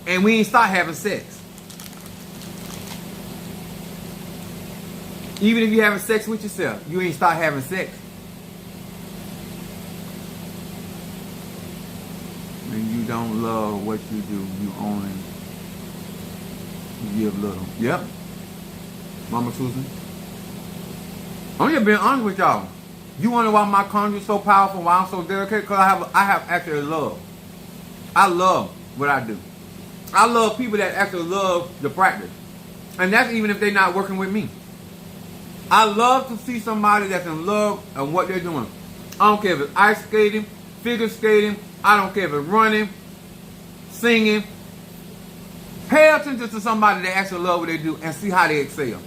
and we ain't start having sex. Even if you're having sex with yourself, you ain't start having sex. When you don't love what you do, you only give little. Yep. Mama Susan. I'm just being honest with y'all. You wonder why my conjure's so powerful, why I'm so delicate? Because I have actually love. I love what I do. I love people that actually love the practice. And that's even if they're not working with me. I love to see somebody that's in love of what they're doing. I don't care if it's ice skating, figure skating. I don't care if it's running, singing. Pay attention to somebody that actually love what they do and see how they excel.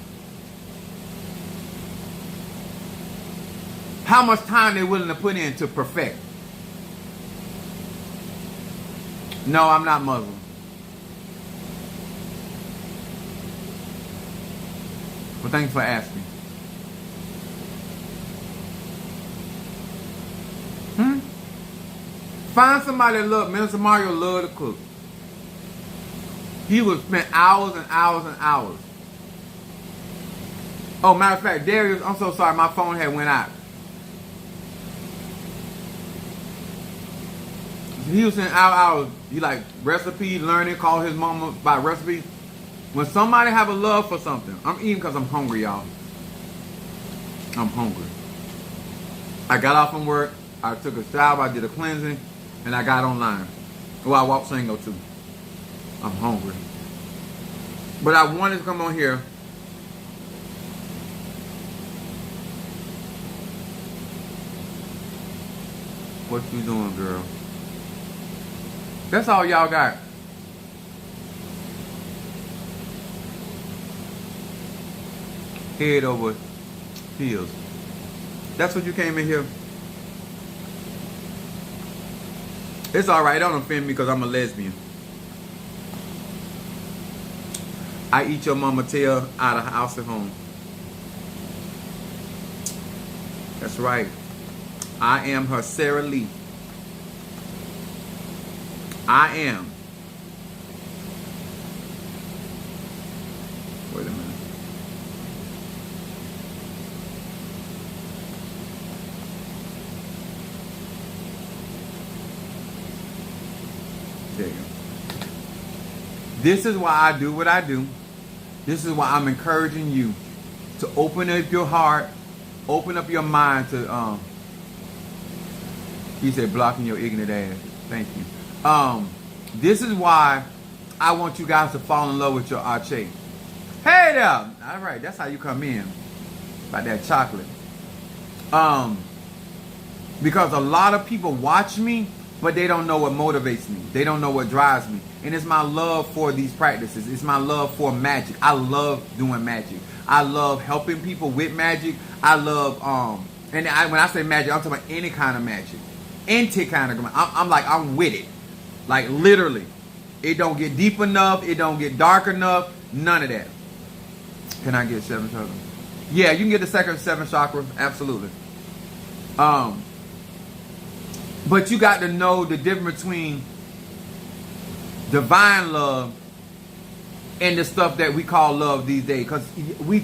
How much time they're willing to put in to perfect. No, I'm not Muslim. But thanks for asking. Find somebody that love. Minister Mario loved to cook. He would spend hours and hours and hours. Oh, matter of fact, Darius, I'm so sorry, my phone had went out. He was spending hours. He like recipe, learning, call his mama about recipes. When somebody have a love for something, I'm eating because I'm hungry, y'all. I'm hungry. I got off from work. I took a shower. I did a cleansing. And I got online. Well, I walked Sango too. I'm hungry. But I wanted to come on here. What you doing, girl? That's all y'all got. Head over heels. That's what you came in here. It's alright, don't offend me because I'm a lesbian. I eat your mama tail out of house and home. That's right. I am her Sarah Lee. I am. Wait a minute. There you go. This is why I do what I do. This is why I'm encouraging you to open up your heart, open up your mind to he said blocking your ignorant ass. Thank you. This is why I want you guys to fall in love with your Arche. Hey there. All right, that's how you come in. Like that chocolate. Because a lot of people watch me, but they don't know what motivates me. They don't know what drives me. And it's my love for these practices. It's my love for magic. I love doing magic. I love helping people with magic. I love, when I say magic, I'm talking about any kind of magic. Any kind of, I'm with it. Like literally. It don't get deep enough. It don't get dark enough. None of that. Can I get 7 chakra? Yeah, you can get the second 7 chakra. Absolutely. But you got to know the difference between divine love and the stuff that we call love these days. Because we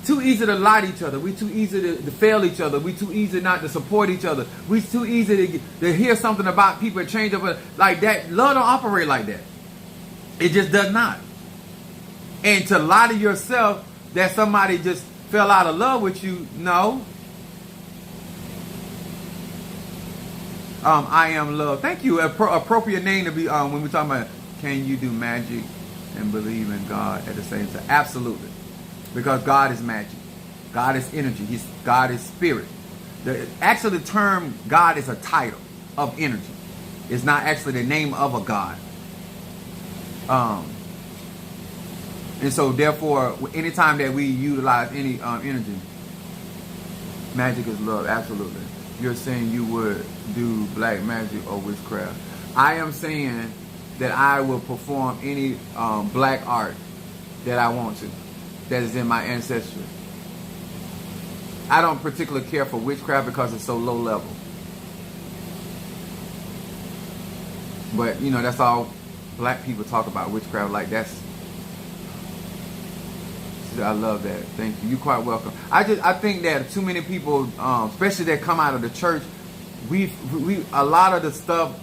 too easy to lie to each other. We too easy to fail each other. We too easy not to support each other. We too easy to hear something about people and change up like that. Love don't operate like that. It just does not. And to lie to yourself that somebody just fell out of love with you, no. I am love. Thank you. Appropriate name to be when we're talking about can you do magic and believe in God at the same time? Absolutely. Because God is magic. God is energy. God is spirit. Actually, the term God is a title of energy. It's not actually the name of a God. And so, therefore, anytime that we utilize any energy, magic is love. Absolutely. You're saying you would do black magic or witchcraft. I am saying that I will perform any black art that I want to, that is in my ancestry. I don't particularly care for witchcraft because it's so low level. But, you know, that's all black people talk about, witchcraft. Like, that's... I love that. Thank you. You're quite welcome. I think that too many people, especially that come out of the church, a lot of the stuff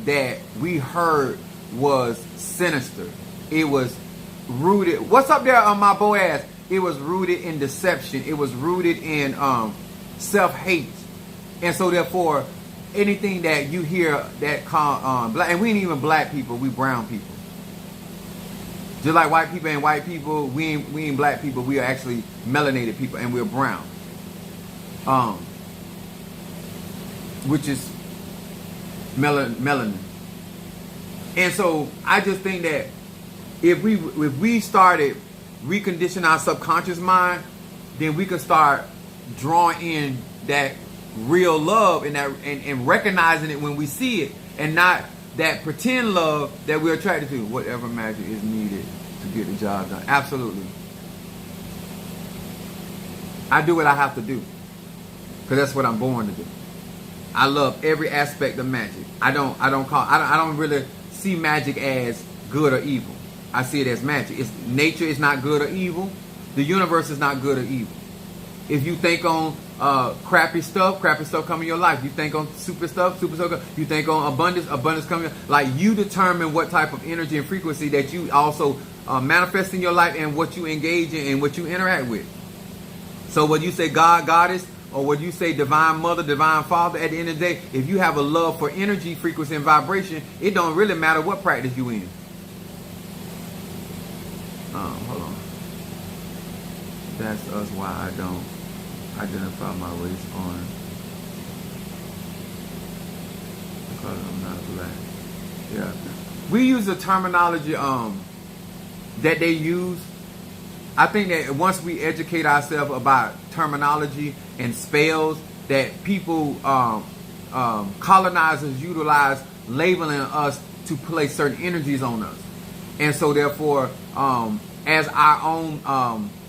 that we heard was sinister. It was rooted. What's up there on my Boaz? It was rooted in deception. It was rooted in self-hate. And so therefore, anything that you hear that black, and we ain't even black people, we brown people. Just like white people ain't white people, we ain't black people. We are actually melanated people, and we're brown. Which is melanin. And so I just think that if we started reconditioning our subconscious mind, then we could start drawing in that real love and recognizing it when we see it, and not that pretend love that we're attracted to. Whatever magic is needed to get the job done. Absolutely. I do what I have to do, because that's what I'm born to do. I love every aspect of magic. I don't really see magic as good or evil. I see it as magic. Nature is not good or evil. The universe is not good or evil. If you think on crappy stuff come in your life. You think on super stuff come. You think on abundance coming. Like, you determine what type of energy and frequency that you also manifest in your life, and what you engage in and what you interact with. So whether you say God, Goddess, or whether you say divine mother, divine father, at the end of the day, if you have a love for energy, frequency, and vibration, it don't really matter what practice you in. Hold on. That's us why I don't identify my race on, because I'm not black. Yeah. We use the terminology that they use. I think that once we educate ourselves about terminology and spells that people, colonizers utilize labeling us to place certain energies on us. And so therefore, as our own,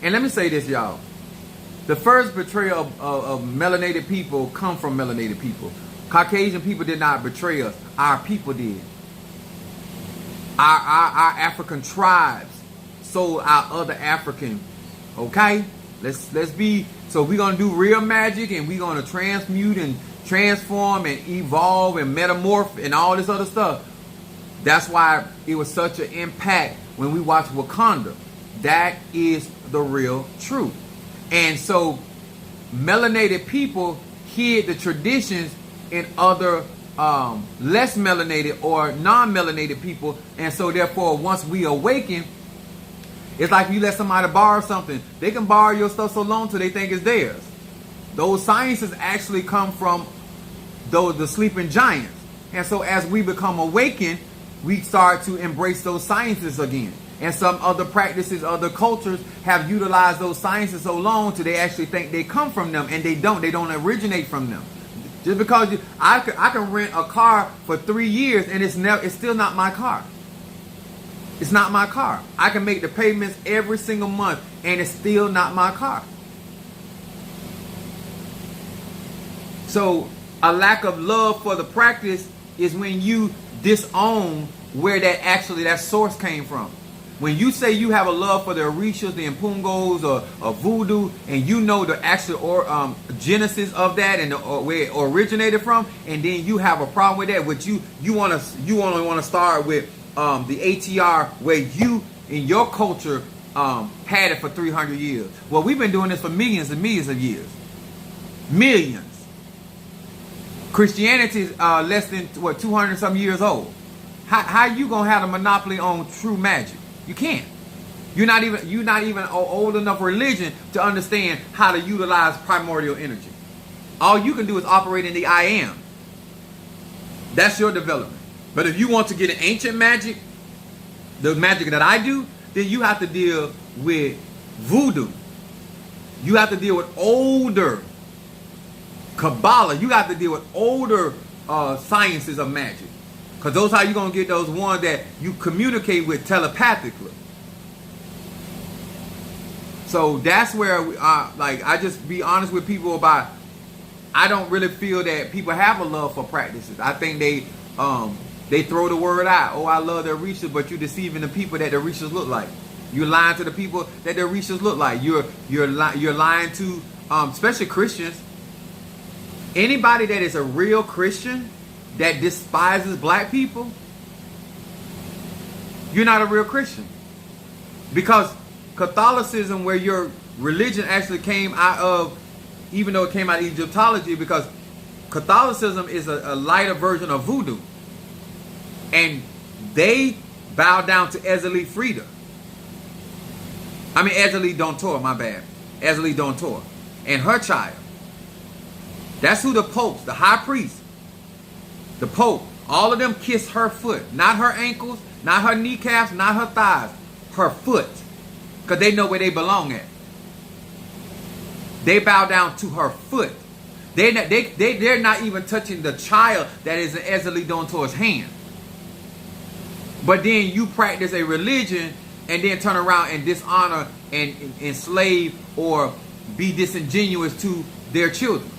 and let me say this, y'all. The first betrayal of melanated people come from melanated people. Caucasian people did not betray us. Our people did. Our African tribes sold our other African. Okay? Let's be, so we're going to do real magic, and we're going to transmute and transform and evolve and metamorph and all this other stuff. That's why it was such an impact when we watched Wakanda. That is the real truth. And so melanated people hid the traditions in other less melanated or non-melanated people. And so therefore, once we awaken, it's like you let somebody borrow something. They can borrow your stuff so long till they think it's theirs. Those sciences actually come from the sleeping giants. And so as we become awakened, we start to embrace those sciences again. And some other practices, other cultures have utilized those sciences so long till they actually think they come from them, and they don't. They don't originate from them. Just because I can rent a car for 3 years and it's still not my car. It's not my car. I can make the payments every single month and it's still not my car. So a lack of love for the practice is when you disown where that source came from. When you say you have a love for the Orishas, the Impungos, or voodoo, and you know the actual genesis of that and where it originated from, and then you have a problem with that, which you only want to start with the ATR, where you in your culture had it for 300 years. Well, we've been doing this for millions and millions of years. Millions. Christianity is less than 200 and some years old. How you gonna have a monopoly on true magic? You can't. You're not even old enough religion to understand how to utilize primordial energy. All you can do is operate in the I am. That's your development. But if you want to get an ancient magic, the magic that I do, then you have to deal with voodoo. You have to deal with older Kabbalah. You have to deal with older sciences of magic. Because those how you're going to get those ones that you communicate with telepathically. So that's where I just be honest with people about, I don't really feel that people have a love for practices. I think they throw the word out. Oh, I love their Orishas, but you're deceiving the people that the Orishas look like. You're lying to the people that their Orishas look like. You're lying to especially Christians. Anybody that is a real Christian that despises black people, you're not a real Christian. Because Catholicism, where your religion actually came out of, even though it came out of Egyptology, because Catholicism is a lighter version of voodoo. And they bow down to Ezeli Dontor, my bad. Ezeli Dontor. And her child. That's who the popes, the high priest, the pope, all of them kiss her foot. Not her ankles, not her kneecaps, not her thighs. Her foot. Because they know where they belong at. They bow down to her foot. They're not even touching the child that is in Ezeli Dontor's hand. But then you practice a religion and then turn around and dishonor and enslave or be disingenuous to their children.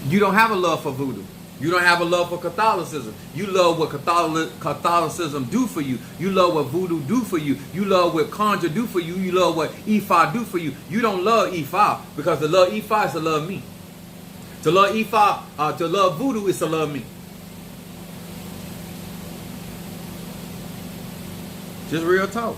You don't have a love for voodoo. You don't have a love for Catholicism. You love what Catholicism do for you. You love what voodoo do for you. You love what conjure do for you. You love what Ifa do for you. You don't love Ifa, because to love Ifa is to love me. To love Ifa, to love voodoo is to love me. Just real talk.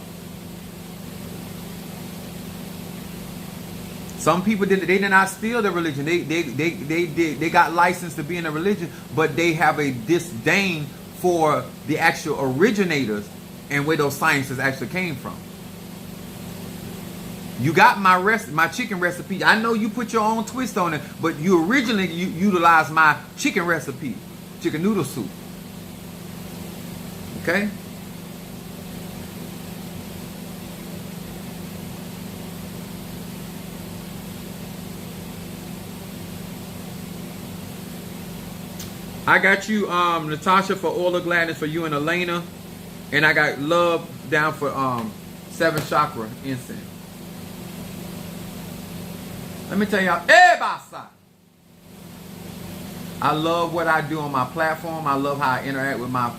Some people they did not steal the religion. They got licensed to be in a religion, but they have a disdain for the actual originators and where those sciences actually came from. You got my chicken recipe. I know you put your own twist on it, but you originally utilized my chicken recipe, chicken noodle soup. Okay? I got you, Natasha, for Oil of Gladness for you and Elena. And I got love down for 7 chakra incense. Let me tell y'all, I love what I do on my platform. I love how I interact with my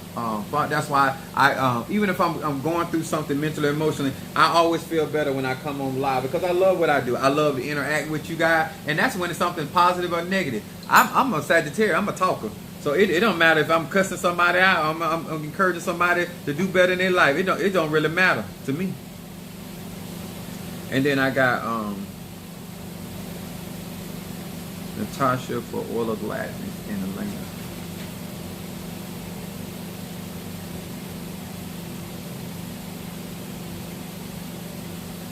that's why I even if I'm going through something mentally, emotionally, I always feel better when I come on live, because I love what I do. I love to interact with you guys, and that's when it's something positive or negative. I'm a Sagittarius. I'm a talker. So it don't matter if I'm cussing somebody out, I'm encouraging somebody to do better in their life. It don't really matter to me. And then I got Natasha for Oil of Gladness in Elena.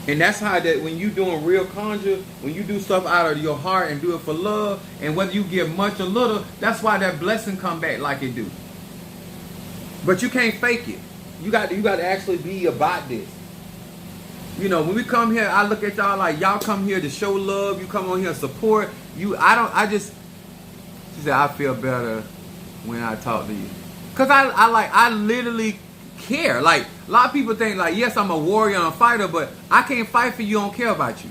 And that's how that when you doing real conjure, when you do stuff out of your heart and do it for love, and whether you give much or little, that's why that blessing come back like it do. But you can't fake it. You got to actually be about this. You know, when we come here, I look at y'all like y'all come here to show love. You come on here to support. She said, I feel better when I talk to you. Because I literally care. Like, a lot of people think like, yes, I'm a warrior and a fighter, but I can't fight for you. I don't care about you.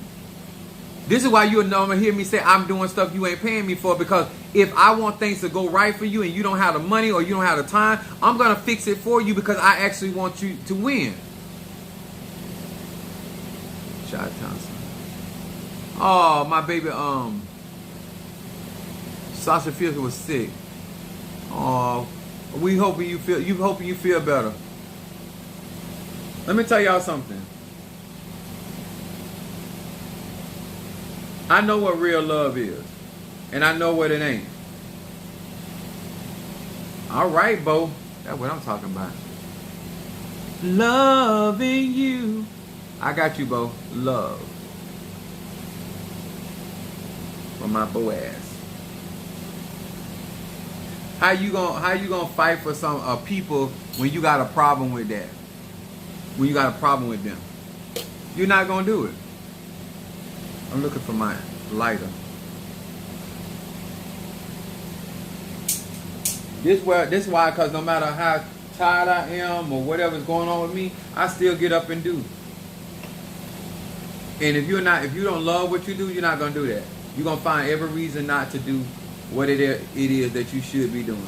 This is why you'll normally hear me say I'm doing stuff you ain't paying me for, because if I want things to go right for you and you don't have the money or you don't have the time, I'm going to fix it for you because I actually want you to win. Shot Johnson. Oh, my baby, Sasha Fields was sick. Oh, we hoping you feel better. Let me tell y'all something. I know what real love is, and I know what it ain't. All right, Bo. That's what I'm talking about. Loving you. I got you, Bo. Love. From my Boaz. How you gonna fight for some people when you got a problem with that? When you got a problem with them, you're not gonna do it. I'm looking for my lighter. This why, because no matter how tired I am or whatever's going on with me, I still get up and do. And if you don't love what you do, you're not gonna do that. You're gonna find every reason not to do what it is that you should be doing.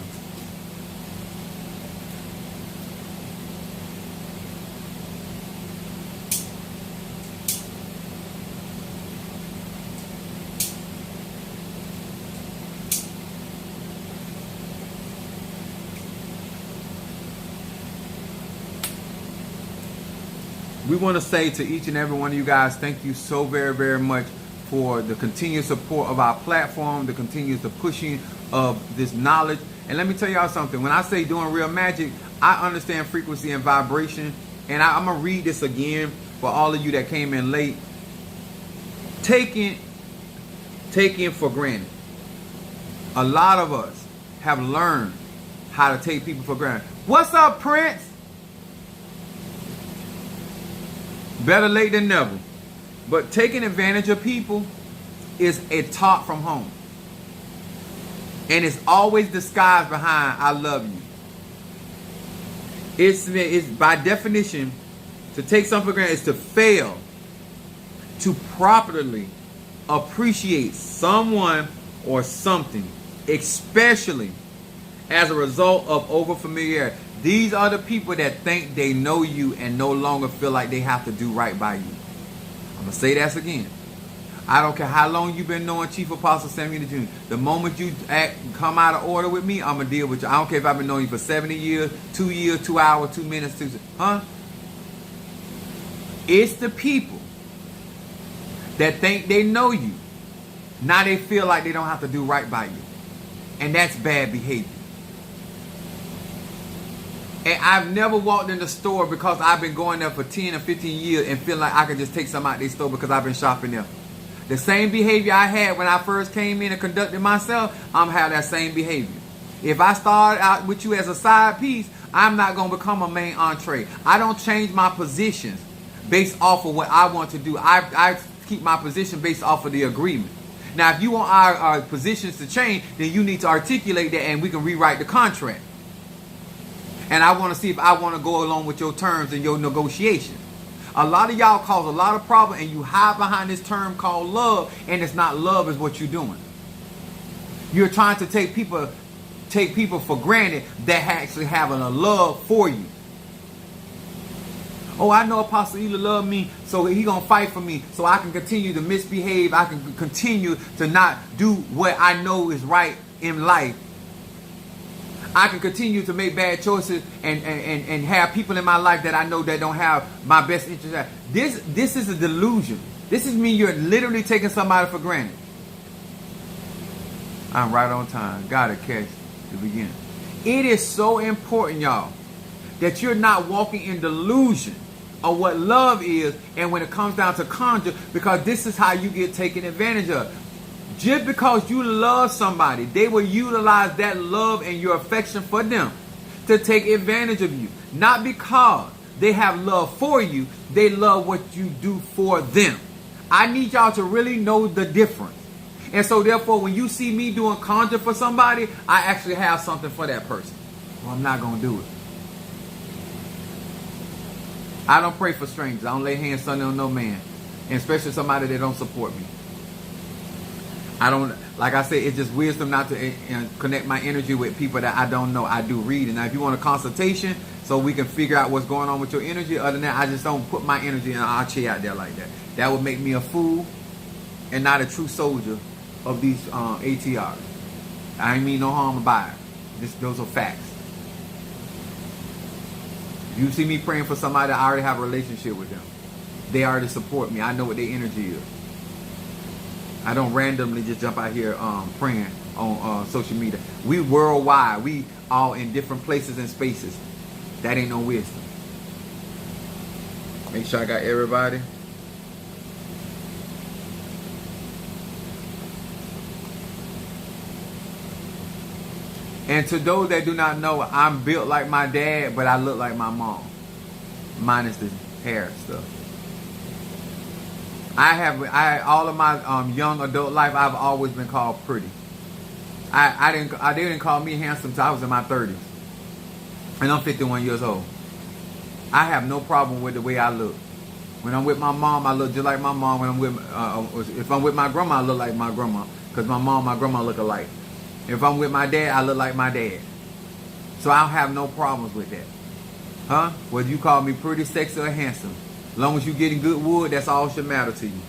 We want to say to each and every one of you guys, thank you so very, very much for the continued support of our platform, the continued pushing of this knowledge. And let me tell y'all something. When I say doing real magic, I understand frequency and vibration. And I'm going to read this again for all of you that came in late. Taking for granted. A lot of us have learned how to take people for granted. What's up, Prince? Better late than never. But taking advantage of people is a taught from home. And it's always disguised behind I love you. It's by definition, to take something for granted is to fail to properly appreciate someone or something, especially as a result of overfamiliarity. These are the people that think they know you and no longer feel like they have to do right by you. I'm going to say that again. I don't care how long you've been knowing Chief Apostle Samuel Jr. The moment you come out of order with me, I'm going to deal with you. I don't care if I've been knowing you for 70 years, 2 hours, 2 minutes, It's the people that think they know you. Now they feel like they don't have to do right by you. And that's bad behavior. And I've never walked in the store because I've been going there for 10 or 15 years and feel like I can just take some out of their store because I've been shopping there. The same behavior I had when I first came in and conducted myself, I'm have that same behavior. If I start out with you as a side piece, I'm not going to become a main entree. I don't change my positions based off of what I want to do. I keep my position based off of the agreement. Now, if you want our positions to change, then you need to articulate that and we can rewrite the contract. And I want to see if I want to go along with your terms and your negotiations. A lot of y'all cause a lot of problems and you hide behind this term called love, and it's not love is what you're doing. You're trying to take people for granted that actually having a love for you. Oh, I know Apostle Ela love me, so he gonna fight for me so I can continue to misbehave. I can continue to not do what I know is right in life. I can continue to make bad choices and have people in my life that I know that don't have my best interest. This is a delusion. This is me. You're literally taking somebody for granted. I'm right on time. Gotta catch the beginning. It is so important, y'all, that you're not walking in delusion of what love is, and when it comes down to conjure, because this is how you get taken advantage of. Just because you love somebody, they will utilize that love and your affection for them to take advantage of you. Not because they have love for you, they love what you do for them. I need y'all to really know the difference. And so therefore, when you see me doing conjure for somebody, I actually have something for that person. Well, I'm not going to do it. I don't pray for strangers. I don't lay hands on no man. And especially somebody that don't support me. I don't, like I said, it's just wisdom not to connect my energy with people that I don't know. I do read. And now if you want a consultation so we can figure out what's going on with your energy, other than that, I just don't put my energy in an arche out there like that. That would make me a fool and not a true soldier of these ATRs. I ain't mean no harm about it. Those are facts. You see me praying for somebody, I already have a relationship with them. They already support me. I know what their energy is. I don't randomly just jump out here praying on social media. We worldwide. We all in different places and spaces. That ain't no wisdom. Make sure I got everybody. And to those that do not know, I'm built like my dad, but I look like my mom. Minus the hair stuff. All of my young adult life, I've always been called pretty. They didn't call me handsome till I was in my 30s. And I'm 51 years old. I have no problem with the way I look. When I'm with my mom, I look just like my mom. When I'm with, if I'm with my grandma, I look like my grandma. Because my mom and my grandma look alike. If I'm with my dad, I look like my dad. So I don't have no problems with that. Huh? Whether you call me pretty, sexy, or handsome. As long as you're getting good wood, that's all should matter to you.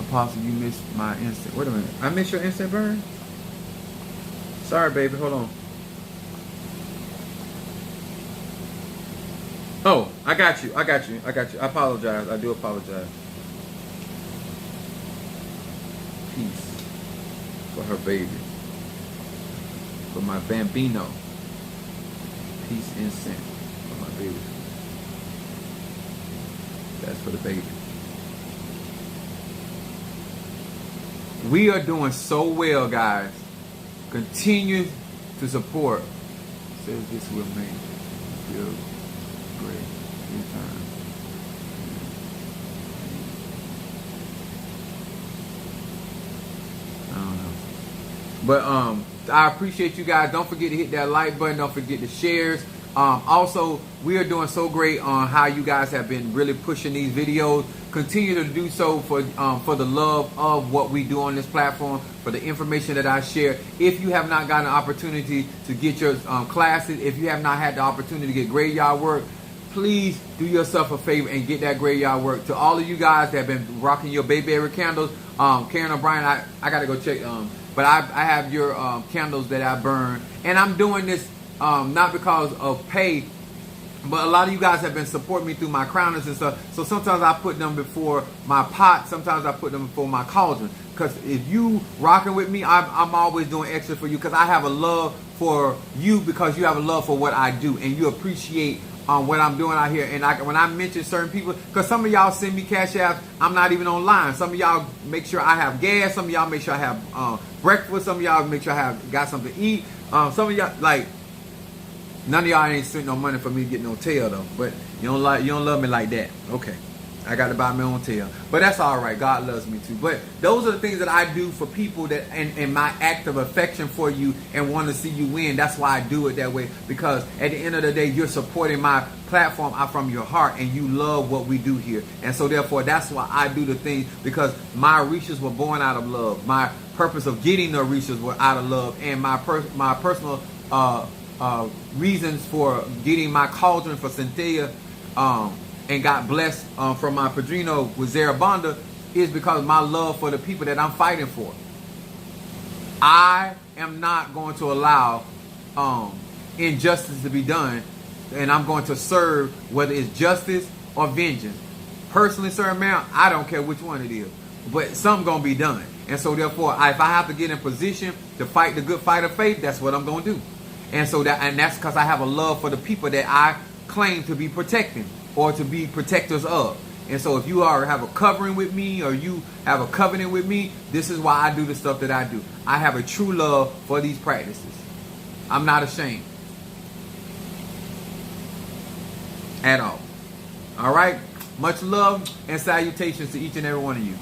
Apostle, you missed my instant. Wait a minute. I missed your instant burn? Sorry, baby. Hold on. Oh, I got you. I I apologize. I do apologize. Peace for her baby. For my bambino. Peace instant for my baby. That's for the baby. We are doing so well, guys. Continue to support. Says this will make you feel great anytime. I don't know. But I appreciate you guys. Don't forget to hit that like button. Don't forget the shares. Also, we are doing so great on how you guys have been really pushing these videos. Continue to do so for the love of what we do on this platform, for the information that I share. If you have not gotten an opportunity to get your classes, if you have not had the opportunity to get graveyard work, please do yourself a favor and get that graveyard work. To all of you guys that have been rocking your Bayberry candles, Karen O'Brien, I got to go check. But I have your candles that I burn. And I'm doing this not because of pay, but a lot of you guys have been supporting me through my crowners and stuff. So sometimes I put them before my pot. Sometimes I put them before my cauldron. Because if you rocking with me, I'm always doing extra for you. Because I have a love for you because you have a love for what I do. And you appreciate what I'm doing out here. And when I mention certain people, because some of y'all send me cash apps, I'm not even online. Some of y'all make sure I have gas. Some of y'all make sure I have breakfast. Some of y'all make sure I have got something to eat. Some of y'all, like, none of y'all ain't spent no money for me to get no tail though. But you don't love me like that. Okay. I got to buy my own tail. But that's all right. God loves me too. But those are the things that I do for people that and my act of affection for you and want to see you win. That's why I do it that way. Because at the end of the day, you're supporting my platform out from your heart and you love what we do here. And so therefore, that's why I do the things, because my reaches were born out of love. My purpose of getting the reaches were out of love. And my personal reasons for getting my cauldron for Cynthia and got blessed from my padrino with Zarabanda is because my love for the people that I'm fighting for. I am not going to allow injustice to be done, and I'm going to serve whether it's justice or vengeance. Personally, sir, ma'am, I don't care which one it is, but something's going to be done. And so therefore, if I have to get in position to fight the good fight of faith, that's what I'm going to do. And so that's because I have a love for the people that I claim to be protecting or to be protectors of. And so if you have a covering with me or you have a covenant with me, this is why I do the stuff that I do. I have a true love for these practices. I'm not ashamed at all. All right. Much love and salutations to each and every one of you.